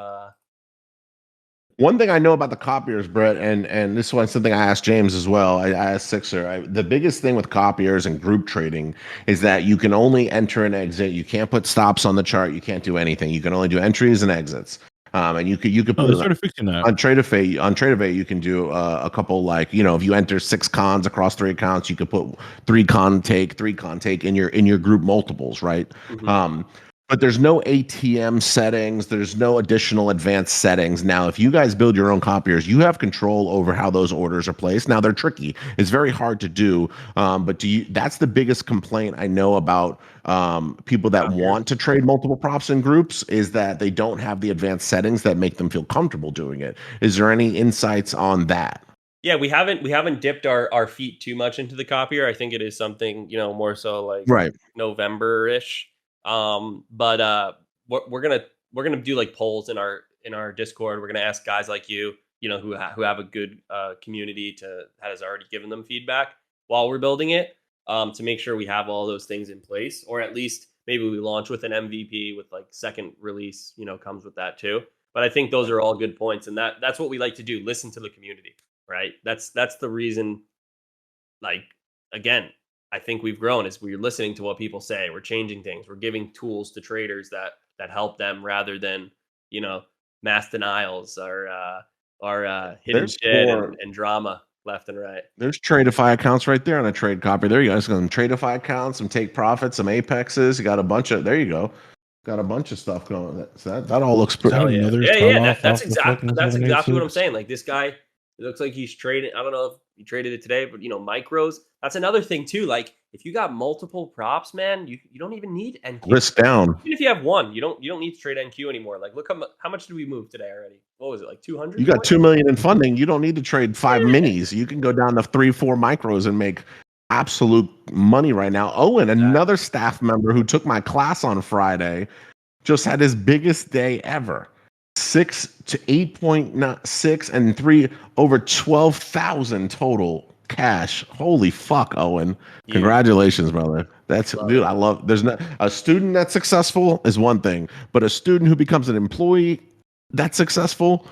One thing I know about the copiers, Brett, and this was something I asked James as well. I asked Sixer. The biggest thing with copiers and group trading is that you can only enter and exit. You can't put stops on the chart. You can't do anything. You can only do entries and exits. And you could Oh, put they started fixing that. on Tradeify you can do a couple, like, if you enter 6 cons across 3 accounts, you could put 3 con take in your group multiples, right? mhm. But there's no ATM settings. There's no additional advanced settings. Now, if you guys build your own copiers, you have control over how those orders are placed. Now, they're tricky. It's very hard to do. But that's the biggest complaint I know about people that Copiers. want to trade multiple props in groups, is that they don't have the advanced settings that make them feel comfortable doing it. Is there any insights on that? Yeah, we haven't dipped our feet too much into the copier. I think it is something, more so like Right. November-ish. But we're gonna do like polls in our Discord. We're gonna ask guys like you, who have a good community that has already given them feedback while we're building it, to make sure we have all those things in place, or at least maybe we launch with an MVP with like second release, comes with that too. But I think those are all good points, and that's what we like to do. Listen to the community, right? That's the reason. Like again, I think we've grown is we're listening to what people say. We're changing things. We're giving tools to traders that help them rather than mass denials or hidden There's shit more. and drama left and right. There's Tradeify accounts right there on a trade copy. There you go. Some Tradeify accounts, some take profits, some apexes. You got a bunch of. There you go. Got a bunch of stuff going. So that all looks Is pretty. that Oh yeah, another yeah, sell yeah. off That's off the fucking that's exactly what I'm 786? saying. Like this guy, it looks like he's trading. I don't know if he traded it today, but micros. That's another thing too. Like if you got multiple props, man, you don't even need NQ. Risk down. Even if you have one, you don't need to trade NQ anymore. Like look how much did we move today already? What was it, like 200? You got 2 million in funding. You don't need to trade 5 Yeah. minis. You can go down to 3-4 micros and make absolute money right now. Owen, another staff member who took my class on Friday, just had his biggest day ever. 6 to 8.6 and 3 over 12,000 total cash. Holy fuck, Owen. Huge. Congratulations, brother. That's Love dude, it. I love. There's not a student that's successful is one thing, but a student who becomes an employee that's successful,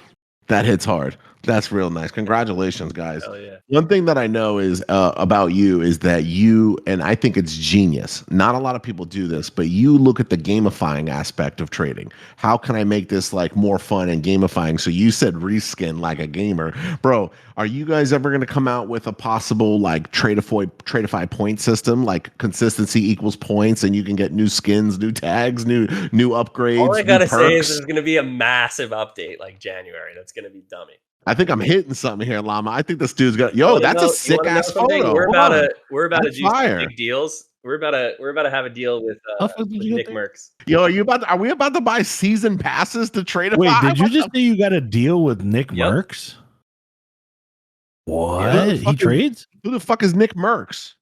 that hits hard. That's real nice. Congratulations, guys. Hell yeah. One thing that I know is about you is that you, and I think it's genius. Not a lot of people do this, but you look at the gamifying aspect of trading. How can I make this like more fun and gamifying? So you said reskin like a gamer, bro. Are you guys ever going to come out with a possible like Tradeify point system, like consistency equals points, and you can get new skins, new tags, new upgrades, All I new gotta say is perks? there's gonna be a massive update like January. That's gonna be dummy. I think I'm hitting something here, Llama. I think this dude's got. You Yo, wanna that's a know- you sick wanna know ass something? photo. We're Hold about on. to That's do some fire. big deals. We're about to have a deal with How fuck did you Nick get there? Merckx. Yo, are we about to buy season passes to Tradeify? Wait, did you What just say you got a deal with Nick Yep. Merckx? What? Yeah. He trades? Who the fuck is Nick Merckx?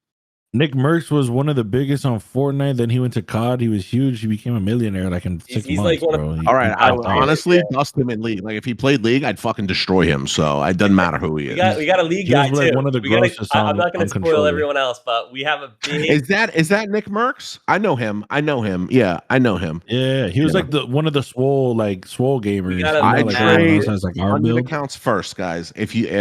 Nick Merckx was one of the biggest on Fortnite. Then he went to COD. He was huge. He became a millionaire like in He's 6 like months, one of bro. All right, the I top would players, honestly dust him in League. Like if he played League, I'd fucking destroy him. So it doesn't matter who he We is. got a league He was guy like too. one of the We got. grossest I'm not going on to spoil controller. everyone else, but we have a big. Is that Nick Merckx? I know him. I know him. Yeah, I know him. Yeah, he was Yeah. like one of the swole gamers. gotta- You know, I like Max, everyone trade else has like arm funded build. accounts first, guys.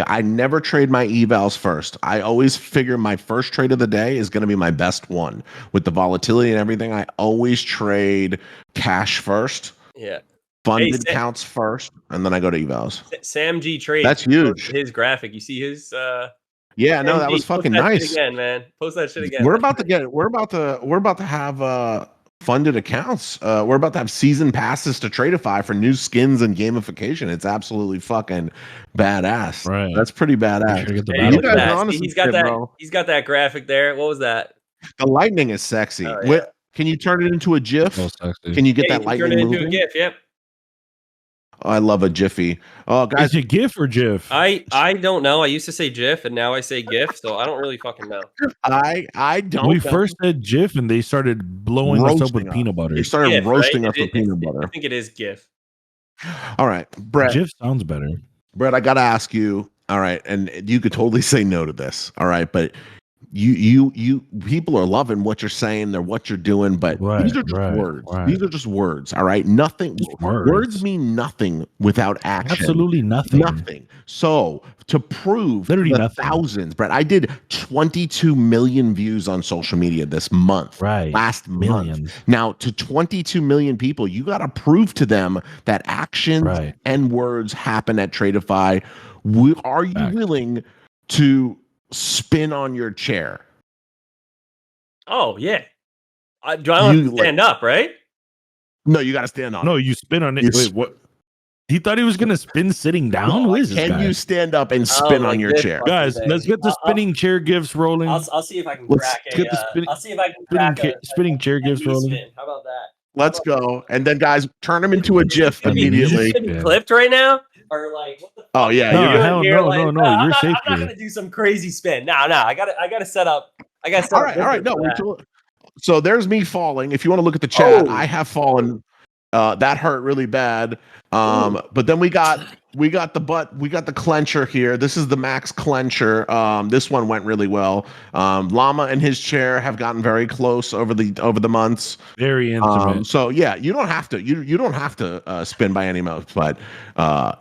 I never trade my evals first. I always figure my first trade of the day is going to be my best one with the volatility and everything. I always trade cash first, Yeah. funded Hey, counts first, and then I go to evals. Sam G Trades. That's huge. His graphic. You see his. Yeah, no, Sam that G, was post fucking that shit nice. again, man. Post that shit again. We're about to have funded accounts. We're about to have season passes to Tradeify for new skins and gamification. It's absolutely fucking badass. Right. That's pretty Make badass. sure to get the Hey, battle look at guys that. are on to See, some he's got shit, that. bro. He's got that graphic there. What was that? The lightning is sexy. Oh, yeah. Can you turn it into a GIF? So sexy. Can you get Yeah, that you can turn lightning it into a moving? GIF. Yep. Oh, I love a Jiffy. Oh, guys, Is it GIF or GIF? I don't know. I used to say GIF, and now I say GIF, so I don't really fucking know. I don't. We know. first said GIF and they started blowing us up with Roasting us. peanut butter. They started GIF, roasting right? us with peanut butter. I think it is GIF. All right, Brett. GIF sounds better. Brett, I gotta ask you. All right, and you could totally say no to this. All right, but you people are loving what you're saying. They're what you're doing, but these are just words. Right. These are just words. All right, nothing. Just Words mean nothing without action. Absolutely nothing. Nothing. So to prove Literally the nothing. thousands, Brett, I did 22 million views on social media this month. Right. Last month. Millions. Now, to 22 million people, you got to prove to them that actions Right. and words happen at Tradeify. Are you Fact. willing to spin on your chair? Oh yeah. Do I have to stand up, right? No, you got to stand on. No, you spin on it. You Wait, what? He thought he was gonna spin sitting down. Who is this Can guy? you stand up and spin on like your this chair? fucking Guys, thing. let's get the spinning chair gifts rolling. I'll see if I can Let's crack get the spinning- I'll see if I can spinning crack spinning chair gifts knee rolling. spin. How about that? Let's go. And then, guys, turn them into a GIF I mean, immediately. Should be clipped right now, or like what the fuck? Oh, yeah, are you No, doing hell here? no, Like, no, I'm you're not, safe I'm not here. gonna do some crazy spin. No, I gotta set up. I gotta set All up. right. No, different for that. so there's me falling. If you want to look at the chat, Oh. I have fallen. That hurt really bad. But then we got the clencher here. This is the max clencher. This one went really well. Lama and his chair have gotten very close over the months. Very intimate. So yeah, you don't have to you don't have to spin by any means, but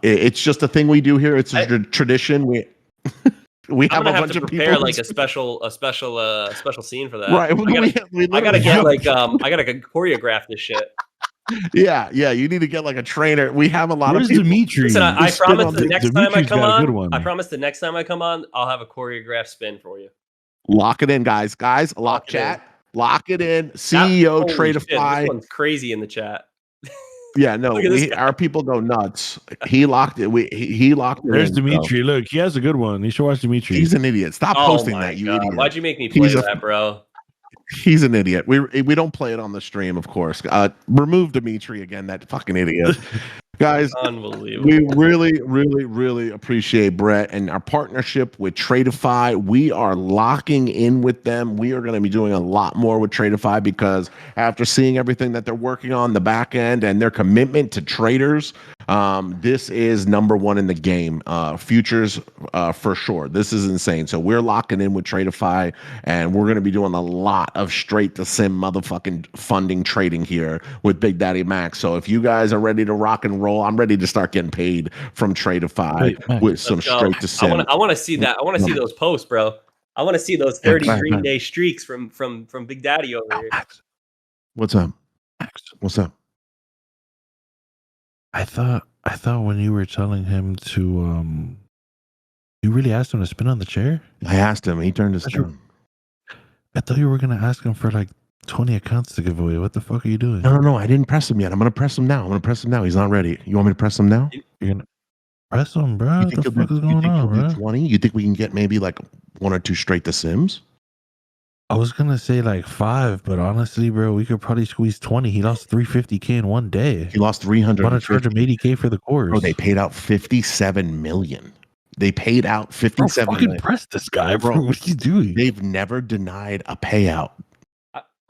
it's just a thing we do here. It's a tradition. We I'm have gonna a have bunch to of prepare people like a special scene for that. right. I gotta get like I gotta choreograph this shit. Yeah, you need to get like a trainer. We have a lot Where's of people. Dimitri? Listen, I spin promise on the the- next time I Dimitri's come got a good on, one. I promise the next time I come on, I'll have a choreographed spin for you. Lock it in, guys. Lock it chat. Lock it in. CEO Holy shit, Tradeify. This one's crazy in the chat. Yeah, no, Look at this guy. our people go nuts. He locked it. He locked it. There's in, so. Dimitri. Look, he has a good one. You should watch Dimitri. He's an idiot. Stop Oh posting my that, you God. idiot. Why'd you make me play He's a- that, bro? He's an idiot. We don't play it on the stream, of course. Remove Dimitri again, that fucking idiot. Guys, Unbelievable. we really, really, really appreciate Brett and our partnership with Tradeify. We are locking in with them. We are going to be doing a lot more with Tradeify because after seeing everything that they're working on the back end and their commitment to traders, this is number one in the game. Futures for sure. This is insane. So we're locking in with Tradeify, and we're going to be doing a lot of straight to sim motherfucking funding trading here with Big Daddy Max. So if you guys are ready to rock and roll, I'm ready to start getting paid from Tradeify with some Let's go. straight to sim. I want to see that. I want to see those posts, bro. I want to see those 30 Max, Green Max. Day streaks from Big Daddy over here. Max. What's up? What's up? I thought when you were telling him to you really asked him to spin on the chair? I asked him. He turned his That's your- down. I thought you were gonna ask him for like 20 accounts to give away. What the fuck are you doing? No. I didn't press him yet. I'm gonna press him now. He's not ready. You want me to press him now? You're gonna press him, bro. What the he'll fuck do- is going think on, he'll do bro? 20? You think we can get maybe like one or two straight to sims? I was gonna say like 5, but honestly, bro, we could probably squeeze 20. He lost 350K in one day. He lost 300. Want to charge him 80K for the course? Bro, they paid out 57 million. They paid out Bro, 57 fucking million. press this guy, Bro, bro. What are you doing? They've never denied a payout.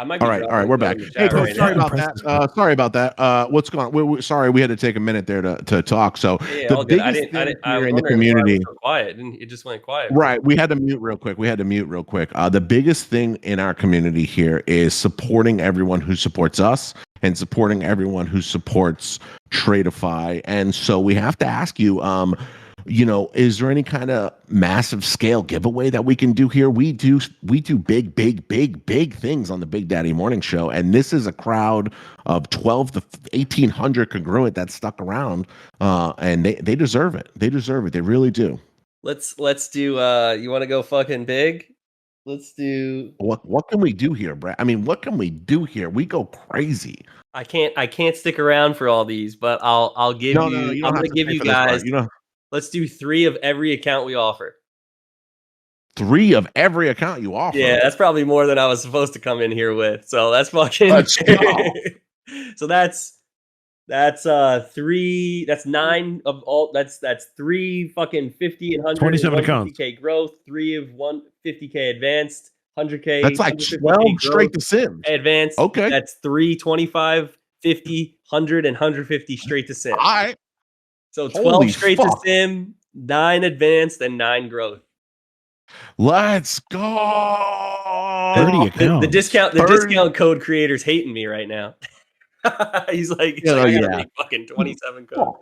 I might be All right, dropping we're a note back. in the Hey, chat Bro, coach, right sorry now. about press that. this guy. Sorry about that. What's going on? Sorry, we had to take a minute there to talk. So Yeah, the all good. biggest thing I here was in the wondering why it was community, so quiet. It just went quiet. right? We had to mute real quick. The biggest thing in our community here is supporting everyone who supports us and supporting everyone who supports Tradeify. And so we have to ask you, is there any kind of massive scale giveaway that we can do here? We do big things on the Big Daddy Morning Show, and this is a crowd of 12 to 1,800 congruent that stuck around, and they deserve it. They deserve it. They really do. Let's do. You want to go fucking big? Let's do. What can we do here, Brad? I mean, what can we do here? We go crazy. I can't stick around for all these, but I'll give No, you. you I'm don't have gonna to give pay you for this part. guys. You know, Let's do 3 of every account we offer. 3 of every account you offer. Yeah, that's probably more than I was supposed to come in here with. So that's fucking. Let's go. So that's 3. That's 9 of all. That's 3 fucking 50 and 100 27 and accounts. 150K growth. 3 of 150K advanced. 100K. That's like 150K 12 straight growth, to Sims. advanced. Okay. That's 3 25, 50, 100, and 150 straight to sim. All right. So 12 Holy straight fuck. to sim, 9 advanced, and 9 growth. Let's go. 30 The accounts. discount code creator's hating me right now. he's like, I gotta make fucking 27 code.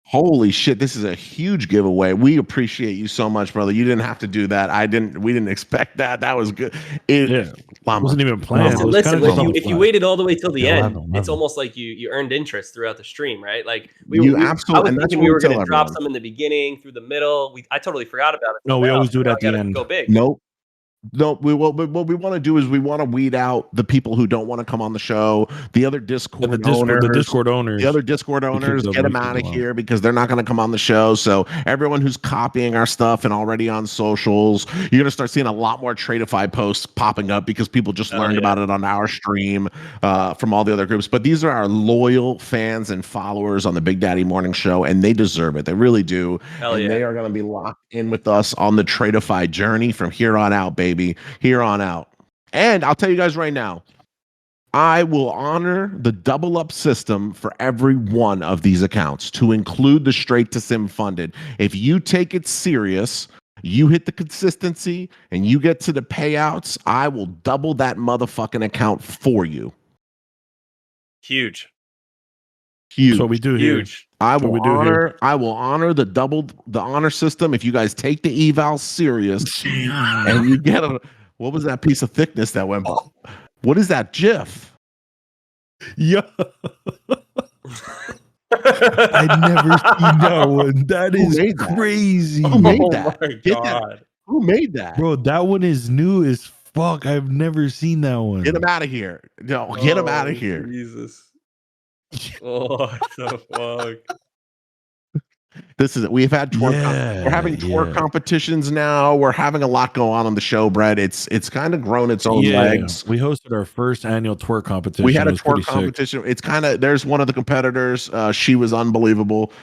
Holy shit, this is a huge giveaway. We appreciate you so much, brother. You didn't have to do that. We didn't expect that. That was good. Yeah. Llama, Wasn't even planned. Llama, It was Listen, kinda just on the if you fly. waited all the way till the Yeah, end, Lama. it's almost like you earned interest throughout the stream, right? Like You I absolutely, was and that's thinking what we we were tell going to drop everyone. some in the beginning, through the middle. I totally forgot about it. No, we always do it at the end. Go big. Nope. No, what we want to do is we want to weed out the people who don't want to come on the show, the other Discord owners, The Discord owners. the other Discord owners, get them out of here because they're not going to come on the show. So everyone who's copying our stuff and already on socials, you're going to start seeing a lot more Tradeify posts popping up because people just learned about it on our stream from all the other groups. But these are our loyal fans and followers on the Big Daddy Morning Show, and they deserve it. They really do. They are going to be locked in with us on the Tradeify journey from here on out, baby. Here on out. And I'll tell you guys right now, I will honor the double up system for every one of these accounts to include the straight to sim funded. If you take it serious, you hit the consistency and you get to the payouts, I will double that motherfucking account for you. Huge. That's what we do here. I will honor the honor system if you guys take the eval serious and you get what was that piece of thickness that went by? What is that GIF? Yeah. I'd never seen that one. That is crazy. Who made that? Oh my God. Who made that? Bro, that one is new as fuck. I've never seen that one. Get him out of here. No, get him out of here. Jesus. What the fuck? This is it. We've had twerk. We're having twerk competitions now. We're having a lot going on the show, Brett. It's kind of grown its own legs. We hosted our first annual twerk competition. We had a twerk competition. It's kind of there's one of the competitors. She was unbelievable.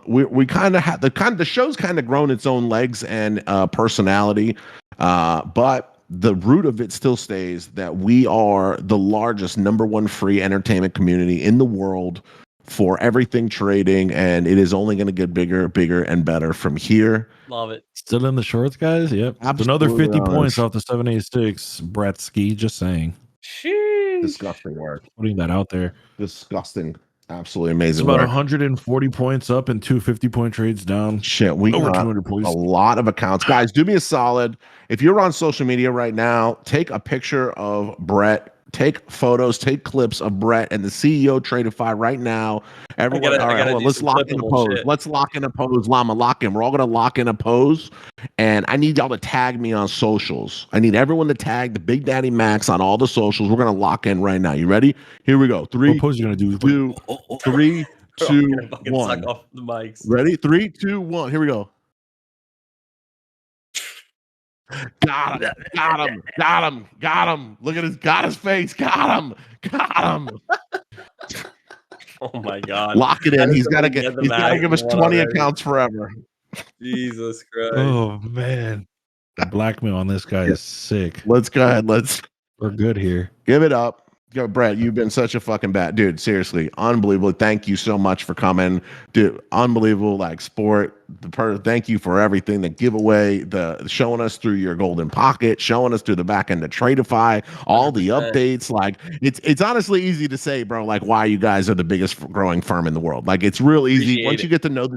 We kind of had the show's kind of grown its own legs and personality, but the root of it still stays that we are the largest #1 free entertainment community in the world for everything trading, and it is only going to get bigger, and better from here. Love it. Still in the shorts, guys. Yep. Another 50 points off the 786 Bratsky. Just saying. Sheesh. Disgusting work. Putting that out there. Disgusting. Absolutely amazing. It's about work. 140 points up and 250-point trades down. Shit, we got 200 points. A lot of accounts. Guys, do me a solid. If you're on social media right now, take a picture of Brett. Take photos, take clips of Brett and the CEO Tradeify right now. Everyone, all right, let's lock in a pose. Let's lock in a pose. Llama, lock in. We're all going to lock in a pose. And I need y'all to tag me on socials. I need everyone to tag the Big Daddy Max on all the socials. We're going to lock in right now. You ready? Here we go. 3, what pose you going to do? 3, 2, 1. Suck off the mics. Ready? 3, 2, 1. Here we go. Got him. Look at got his face. Got him. Oh my God. Lock it in. He's got to give us 20 accounts forever. Jesus Christ. Oh man, the blackmail on this guy is sick. Let's go ahead. Let's We're good here. give it up. Yo, Brett, you've been such a fucking bad dude. Seriously, unbelievable. Thank you so much for coming, dude. Unbelievable, like sport. Thank you for everything. The giveaway, the showing us through your golden pocket, showing us through the back end of Tradeify, all the 100%. updates. Like it's honestly easy to say, bro. Like why you guys are the biggest growing firm in the world. Like it's real easy Appreciate once it. you get to know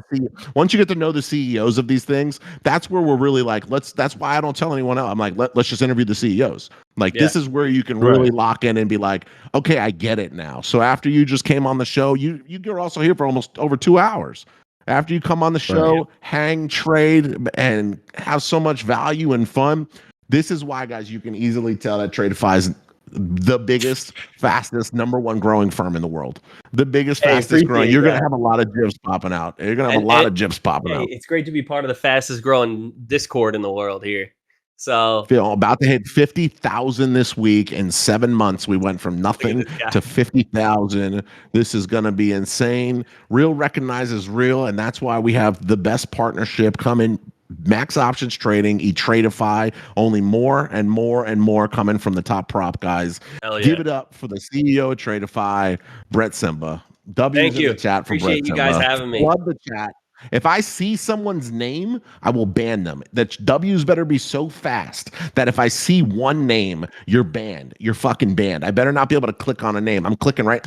once you get to know the CEOs of these things. That's where we're really like That's why I don't tell anyone else. I'm like let's just interview the CEOs. Like Yeah. this is where you can really lock in and be like, okay, I get it now. So after you just came on the show, you're also here for almost over 2 hours. After you come on the show, hang, trade, and have so much value and fun. This is why, guys, you can easily tell that Tradeify is the biggest, fastest, number one growing firm in the world. The biggest, fastest growing. You're going to have a lot of GIFs popping out. You're going to have a lot of GIFs popping out. It's great to be part of the fastest growing Discord in the world here. So Phil, about to hit 50,000 this week. In 7 months, we went from nothing to 50,000. This is going to be insane. Real recognizes real, and that's why we have the best partnership coming. Max options trading, Tradeify, only more and more and more coming from the top prop guys. hell yeah. Give it up for the CEO of Tradeify, Brett Simba. W's in the chat for Appreciate Brett you Simba. guys having me. Flood the chat. If I see someone's name, I will ban them. That W's better be so fast that if I see one name, you're banned. You're fucking banned. I better not be able to click on a name. I'm clicking right.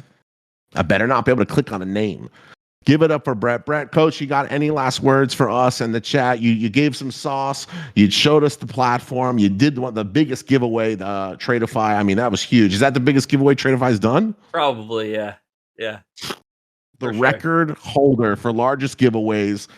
I better not be able to click on a name. Give it up for Brett. Brett, coach, you got any last words for us in the chat? You gave some sauce. You showed us the platform. You did the biggest giveaway, the Tradeify. I mean, that was huge. Is that the biggest giveaway Tradeify's done? Probably, yeah. Yeah. The record holder for largest giveaways.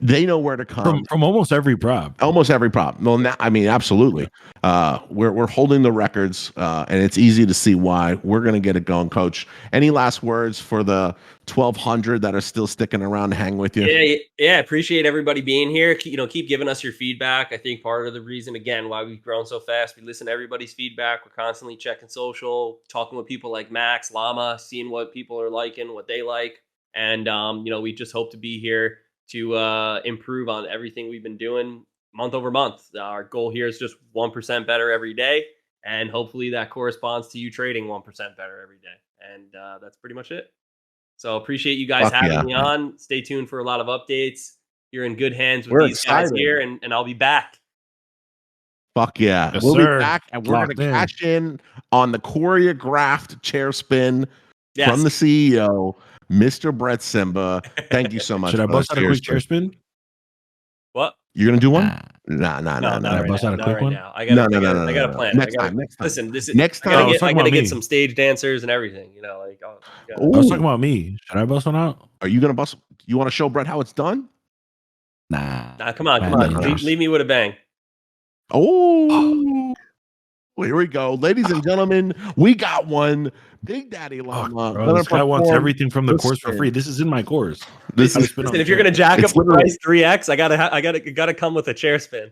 They know where to come from almost every prop. Almost every prop. Well, I mean, absolutely. We're holding the records, and it's easy to see why. We're gonna get it going, Coach. Any last words for the 1,200 that are still sticking around to hang with you? Yeah. Appreciate everybody being here. Keep giving us your feedback. I think part of the reason, again, why we've grown so fast, we listen to everybody's feedback. We're constantly checking social, talking with people like Max, Lama, seeing what people are liking, what they like. And, we just hope to be here to improve on everything we've been doing month over month. Our goal here is just 1% better every day. And hopefully that corresponds to you trading 1% better every day. And that's pretty much it. So appreciate you guys having me on. Stay tuned for a lot of updates. You're in good hands with these guys here, and I'll be back. Fuck yeah. Yes, we'll sir. be back, and we're going to cash in on the choreographed chair spin from the CEO, Mr. Brett Simba. Thank you so much. Should I bust out a quick chair spin? What? You're going to do one? Nah. I bust out a quick one? I got a plan. Next time. Listen, this is next time. I gotta get some stage dancers and everything. I was talking about me. Should I bust one out? Are you gonna bust? You want to show Brett how it's done? Nah. Come on. Leave me with a bang. Oh, well, here we go, ladies and gentlemen. We got one. Big Daddy Lama. This guy wants everything from the course for free. This is in my course. Listen, if you're gonna jack up the price 3x, I gotta come with a chair spin.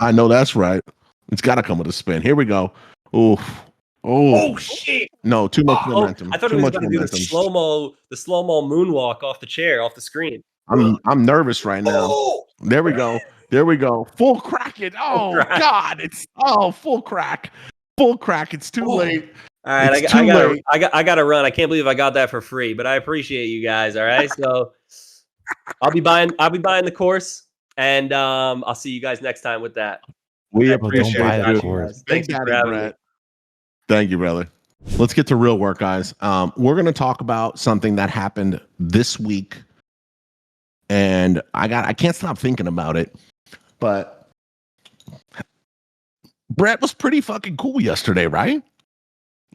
I know that's right. It's gotta come with a spin. Here we go. Oh shit! No, too much momentum. I thought he was going to do the slow mo moonwalk off the chair, off the screen. I'm nervous right now. There we go. Full crack it. Oh God, it's full crack. It's too late. All right, I gotta run. I can't believe I got that for free, but I appreciate you guys. All right, so I'll be buying the course, and I'll see you guys next time with that. We appreciate that. Thanks, Brett. Thank you, brother. Let's get to real work, guys. We're going to talk about something that happened this week, and I can't stop thinking about it. But Brett was pretty fucking cool yesterday, right?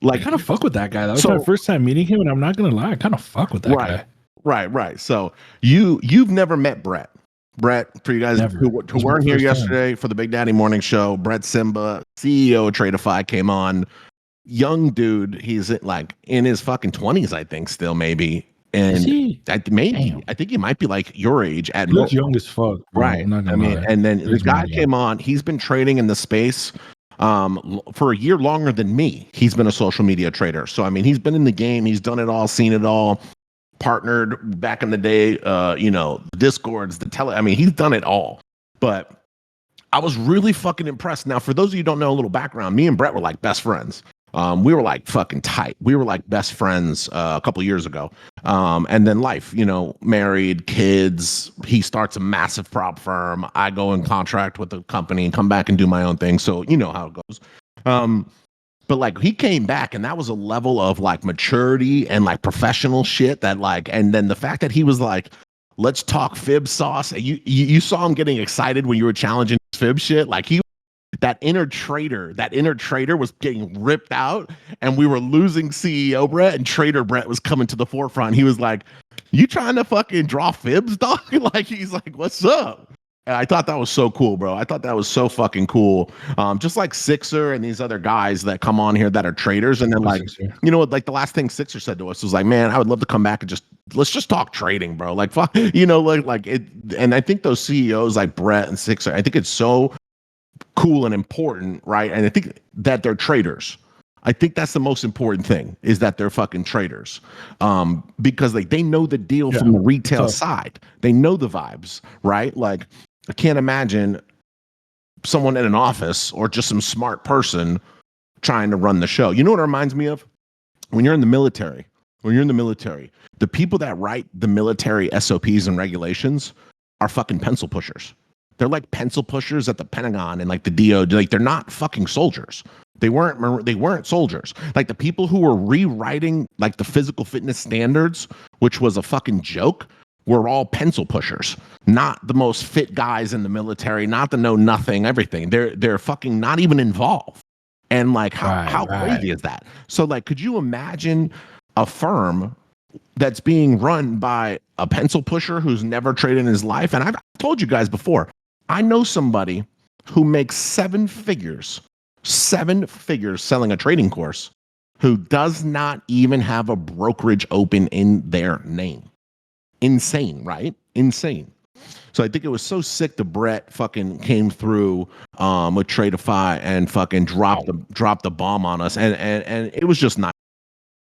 Like, I kind of fuck with that guy. That was my first time meeting him, and I'm not gonna lie, I kind of fuck with that guy. Right. So you've never met Brett. Brett, for you guys who weren't here yesterday for the Big Daddy Morning Show, Brett Simba, CEO of Tradeify, came on. Young dude, he's in his fucking 20s, I think, still maybe. And I think he might be like your age at most. Young as fuck, bro. Right? I mean, and then the guy came on. He's been trading in the space for a year longer than me. He's been a social media trader, so I mean, he's been in the game. He's done it all, seen it all. partnered back in the day, the Discords, the tele. I mean, he's done it all. But I was really fucking impressed. Now, for those of you who don't know a little background, me and Brett were like best friends. We were like fucking tight. We were like best friends a couple of years ago. And then life, married, kids. He starts a massive prop firm. I go in contract with the company and come back and do my own thing. So you know how it goes. But like he came back and that was a level of like maturity and like professional shit that like, and then the fact that he was like, let's talk fib sauce. You saw him getting excited when you were challenging fib shit. Like that inner trader was getting ripped out and we were losing CEO Brett and trader Brett was coming to the forefront. He was like, you trying to fucking draw fibs, dog? Like, he's like, what's up? And I thought that was so cool, bro. I thought that was so fucking cool. Just like Sixer and these other guys that come on here that are traders. And then like, like the last thing Sixer said to us was like, man, I would love to come back and let's just talk trading, bro. Like, fuck, like it. And I think those CEOs like Brett and Sixer, I think it's so cool and important, right? And I think that they're traders. I think that's the most important thing is that they're fucking traders, because like they know the deal from the retail side. They know the vibes, right? Like I can't imagine someone in an office or just some smart person trying to run the show. You know what it reminds me of? When you're in the military. The people that write the military SOPs and regulations are fucking pencil pushers. They're like pencil pushers at the Pentagon and like the DOD. Like they're not fucking soldiers. They weren't soldiers. Like the people who were rewriting like the physical fitness standards, which was a fucking joke, were all pencil pushers. Not the most fit guys in the military, not the know nothing, everything. They're fucking not even involved. And like how crazy is that? So like, could you imagine a firm that's being run by a pencil pusher who's never traded in his life? And I've told you guys before, I know somebody who makes seven figures selling a trading course who does not even have a brokerage open in their name. Insane, right? Insane. So I think it was so sick that Brett fucking came through with Tradeify and fucking dropped the bomb on us. And it was just not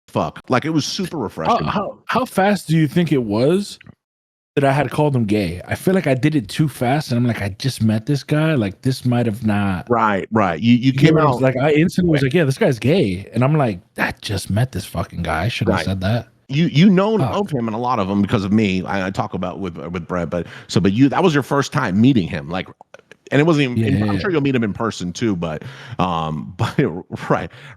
fuck. Like it was super refreshing. How fast do you think it was that I had called him gay? I feel like I did it too fast, and I'm like, I just met this guy. Like this might have not. Right. You came out like I instantly was like, yeah, this guy's gay, and I'm like, I just met this fucking guy. I shouldn't have said that. You know of him and a lot of them because of me. I talk about with Brett, but that was your first time meeting him, like, and it wasn't even. I'm sure you'll meet him in person too, but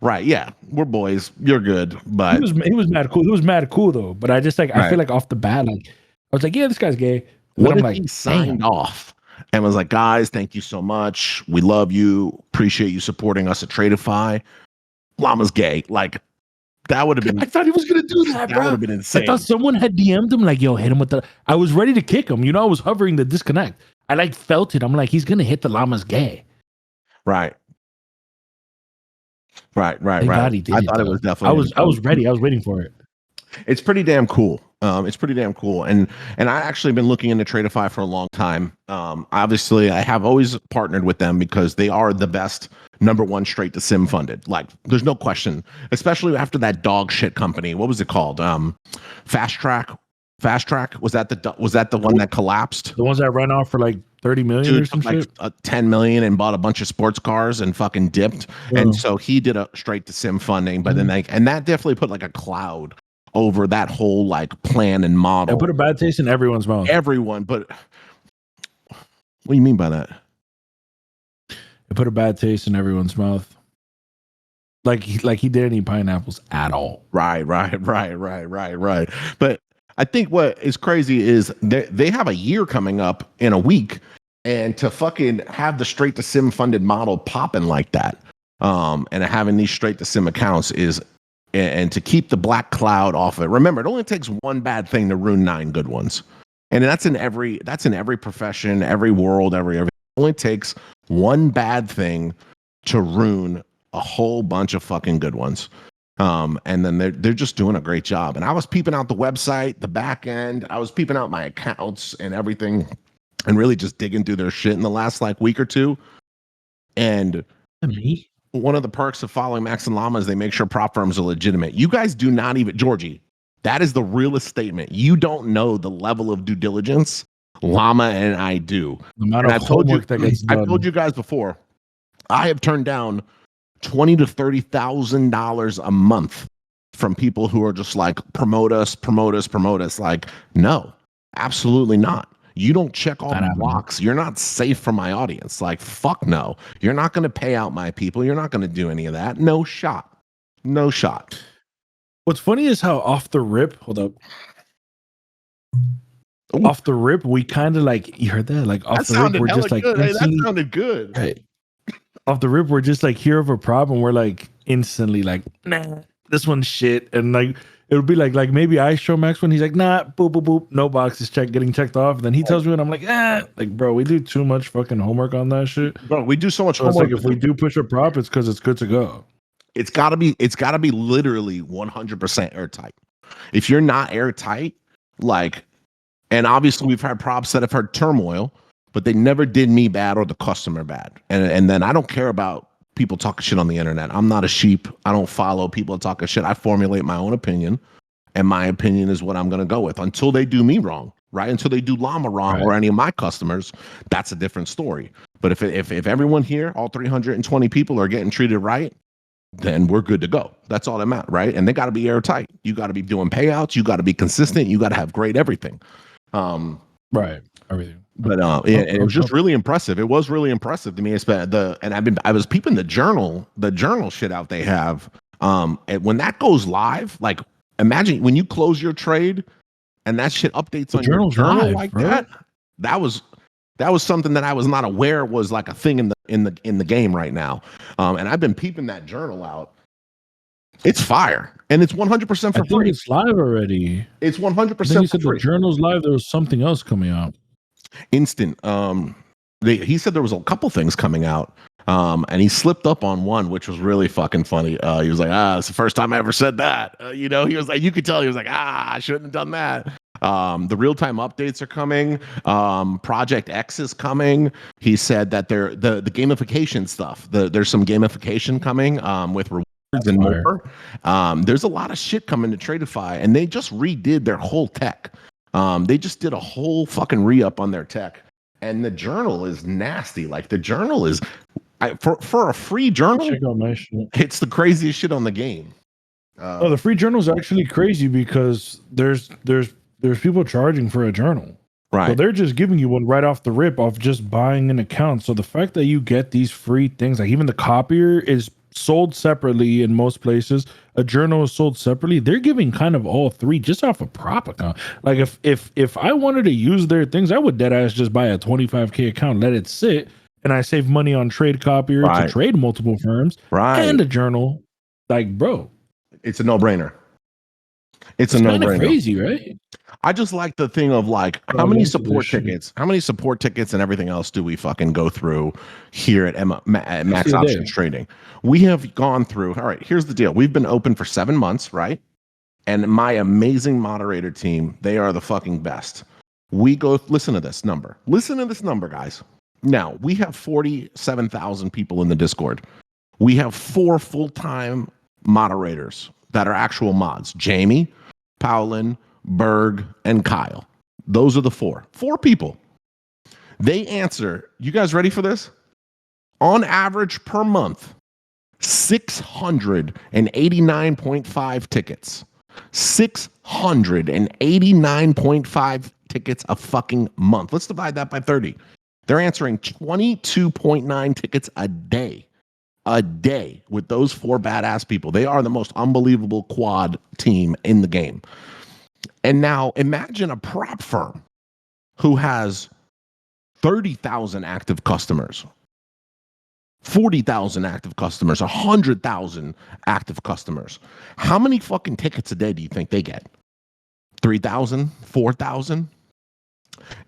right, yeah, we're boys. You're good, but he was mad cool. He was mad cool though. But I just like I feel like off the bat, like I was like, yeah, this guy's gay. What if he signed off and was like, guys, thank you so much. We love you. Appreciate you supporting us at Tradeify. Lama's gay. Like, that would have been. I thought he was going to do that, bro. That would have been insane. I thought someone had DM'd him like, yo, hit him with the. I was ready to kick him. I was hovering the disconnect. I like felt it. I'm like, he's going to hit the Lama's gay. Right. Thank God he did I thought it was definitely. I was ready. I was waiting for it. It's pretty damn cool. And I actually been looking into Tradeify for a long time. Obviously, I have always partnered with them because they are the best number one straight to sim funded. Like, there's no question. Especially after that dog shit company. What was it called? Fast Track. Was that the one that collapsed? The ones that ran off for like 30 million or some shit? 10 million and bought a bunch of sports cars and fucking dipped. Yeah. And so he did a straight to sim funding, but then and that definitely put like a cloud over that whole like plan and model. It put a bad taste in everyone's mouth. Everyone, but what do you mean by that? It put a bad taste in everyone's mouth. Like he didn't eat pineapples at all. Right. But I think what is crazy is they have a year coming up in a week, and to fucking have the straight to sim funded model popping like that, and having these straight to sim accounts is. And to keep the black cloud off it. Remember, it only takes one bad thing to ruin 9 good ones. And that's in every profession, every world, everything. It only takes one bad thing to ruin a whole bunch of fucking good ones. And then they're just doing a great job. And I was peeping out the website, the back end. I was peeping out my accounts and everything, and really just digging through their shit in the last like week or two. And one of the perks of following Max and Lama is they make sure prop firms are legitimate. You guys do not even, Georgie, That is the realest statement. You don't know the level of due diligence Llama and I do. The amount And of homework that gets I've done. told you guys before, I have turned down $20,000 to $30,000 a month from people who are just like, promote us, promote us, promote us. Like, no, absolutely not. You don't check all Not the happening. blocks. You're not safe for my audience. Like, fuck no. You're not going to pay out my people. You're not going to do any of that. No shot. No shot. What's funny is how off the rip, hold up. Ooh. Off the rip, we kind of like, you heard that? Like off That the rip, we're sounded hella just like good. Hey, that instantly, sounded good. right. Off the rip, we're just like, hear of a problem. We're like instantly like, nah, this one's shit. And like, it'll be like maybe I show Max when he's like, nah, boop, boop, boop, no boxes getting checked off. And then he tells me and I'm like, like, bro, we do too much fucking homework on that shit. Bro, we do so much So it's homework. like if we do push a prop, it's because it's good to go. It's gotta be literally 100% airtight. If you're not airtight, like, and obviously we've had props that have had turmoil, but they never did me bad or the customer bad. And then I don't care about people talking shit on the internet. I'm not a sheep. I don't follow people talking shit. I formulate my own opinion, and my opinion is what I'm gonna go with until they do me wrong, right? Until they do Llama wrong or any of my customers, that's a different story. But if everyone here, all 320 people are getting treated right, then we're good to go. That's all that matters, right? And they got to be airtight. You got to be doing payouts. You got to be consistent. You got to have great everything. Right. Everything. But it was just really impressive. It was really impressive to me. I was peeping the journal shit out they have. And when that goes live, like imagine when you close your trade and that shit updates on your journal live, like bro. that. That was something that I was not aware was like a thing in the game right now. And I've been peeping that journal out. It's fire, and it's 100% for I think free. it's live already. It's 100% Then he for said free. the journal's live. There was something else coming out. Instant. He said there was a couple things coming out. And he slipped up on one, which was really fucking funny. He was like, it's the first time I ever said that. He was like, you could tell he was like, I shouldn't have done that. The real-time updates are coming. Project X is coming. He said that the gamification stuff, there's some gamification coming with rewards and more. There's a lot of shit coming to Tradeify, and they just redid their whole tech. They just did a whole fucking re-up on their tech. And the journal is nasty. Like the journal is for a free journal, Check out my shit. it's the craziest shit on the game. The free journal is actually crazy because there's people charging for a journal. Right. So they're just giving you one right off the rip off just buying an account. So the fact that you get these free things, like even the copier is sold separately in most places. A journal is sold separately. They're giving kind of all three just off a prop account. Like if I wanted to use their things, I would deadass just buy a 25K account, let it sit, and I save money on trade copier to trade multiple firms and a journal. Like, bro, it's a no-brainer. It's a kind of no-brainer. crazy, right? I just like the thing of like how many support tickets and everything else do we fucking go through here at Max Options Trading? We have gone through. All right, here's the deal. We've been open for 7 months, right? And my amazing moderator team, they are the fucking best. We go listen to this number. Listen to this number, guys. Now, we have 47,000 people in the Discord. We have 4 full-time moderators that are actual mods. Jamie, Paulin, Berg, and Kyle. Those are the 4 people. They answer, you guys ready for this? On average per month, 689.5 tickets. 689.5 tickets a fucking month. Let's divide that by 30. They're answering 22.9 tickets a day with those 4 badass people. They are the most unbelievable quad team in the game. And now imagine a prop firm who has 30,000 active customers, 40,000 active customers, 100,000 active customers. How many fucking tickets a day do you think they get? 3,000, 4,000?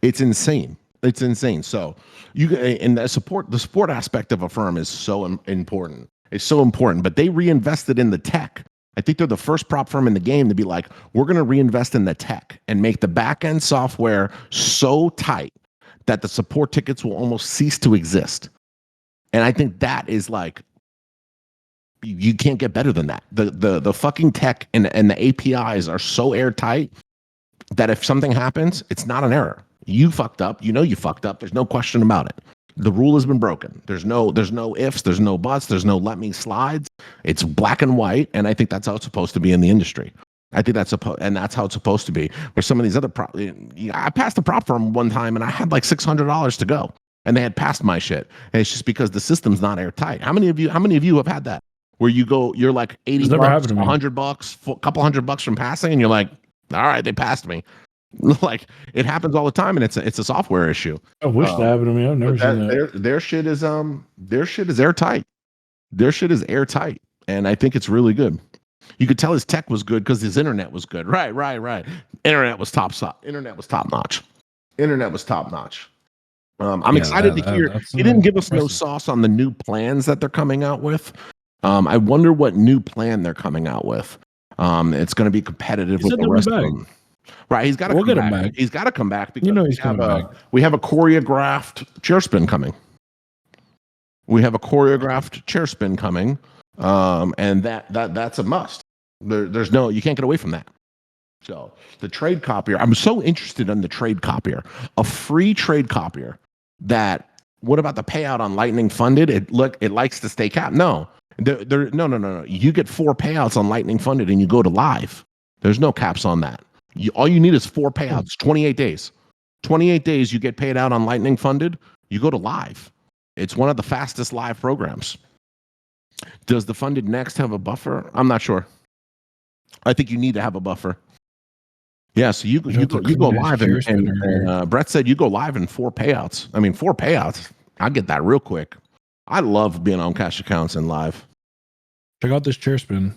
It's insane. It's insane. So the support aspect of a firm is so important. It's so important, but they reinvested in the tech. I think they're the first prop firm in the game to be like, we're going to reinvest in the tech and make the back end software so tight that the support tickets will almost cease to exist. And I think that is like, You can't get better than that. The fucking tech and the APIs are so airtight that if something happens, it's not an error. You fucked up. You know you fucked up. There's no question about it. The rule has been broken. There's no ifs. There's no buts. There's no let me slides. It's black and white, and I think that's how it's supposed to be in the industry. I think that's how it's supposed to be. Where some of these other I passed a prop firm one time, and I had like $600 to go, and they had passed my shit. And it's just because the system's not airtight. How many of you have had that? Where you're like 80 bucks, $100, a couple $100 from passing, and you're like, all right, they passed me. Like it happens all the time, and it's a software issue. I wish that happened to me. I've never seen that. Their shit is airtight. Their shit is airtight, and I think it's really good. You could tell his tech was good because his internet was good. Right. Internet was top notch. I'm excited to hear. He didn't give us no sauce on the new plans that they're coming out with. I wonder what new plan they're coming out with. It's going to be competitive with the rest of them. Right, he's got to come back. He's got to come back because he's coming back. We have a choreographed chair spin coming. And that's a must. There's no, you can't get away from that. So the trade copier, I'm so interested in the trade copier, a free trade copier. That what about the payout on Lightning funded? It likes to stay capped. No. No. You get 4 payouts on Lightning funded and you go to live. There's no caps on that. All you need is 4 payouts, 28 days. 28 days, you get paid out on Lightning funded, you go to live. It's one of the fastest live programs. Does the funded next have a buffer? I'm not sure. I think you need to have a buffer. Yeah, so you go live and Brett said you go live in 4 payouts. I mean, 4 payouts. I get that real quick. I love being on cash accounts and live. Check out this chair spin.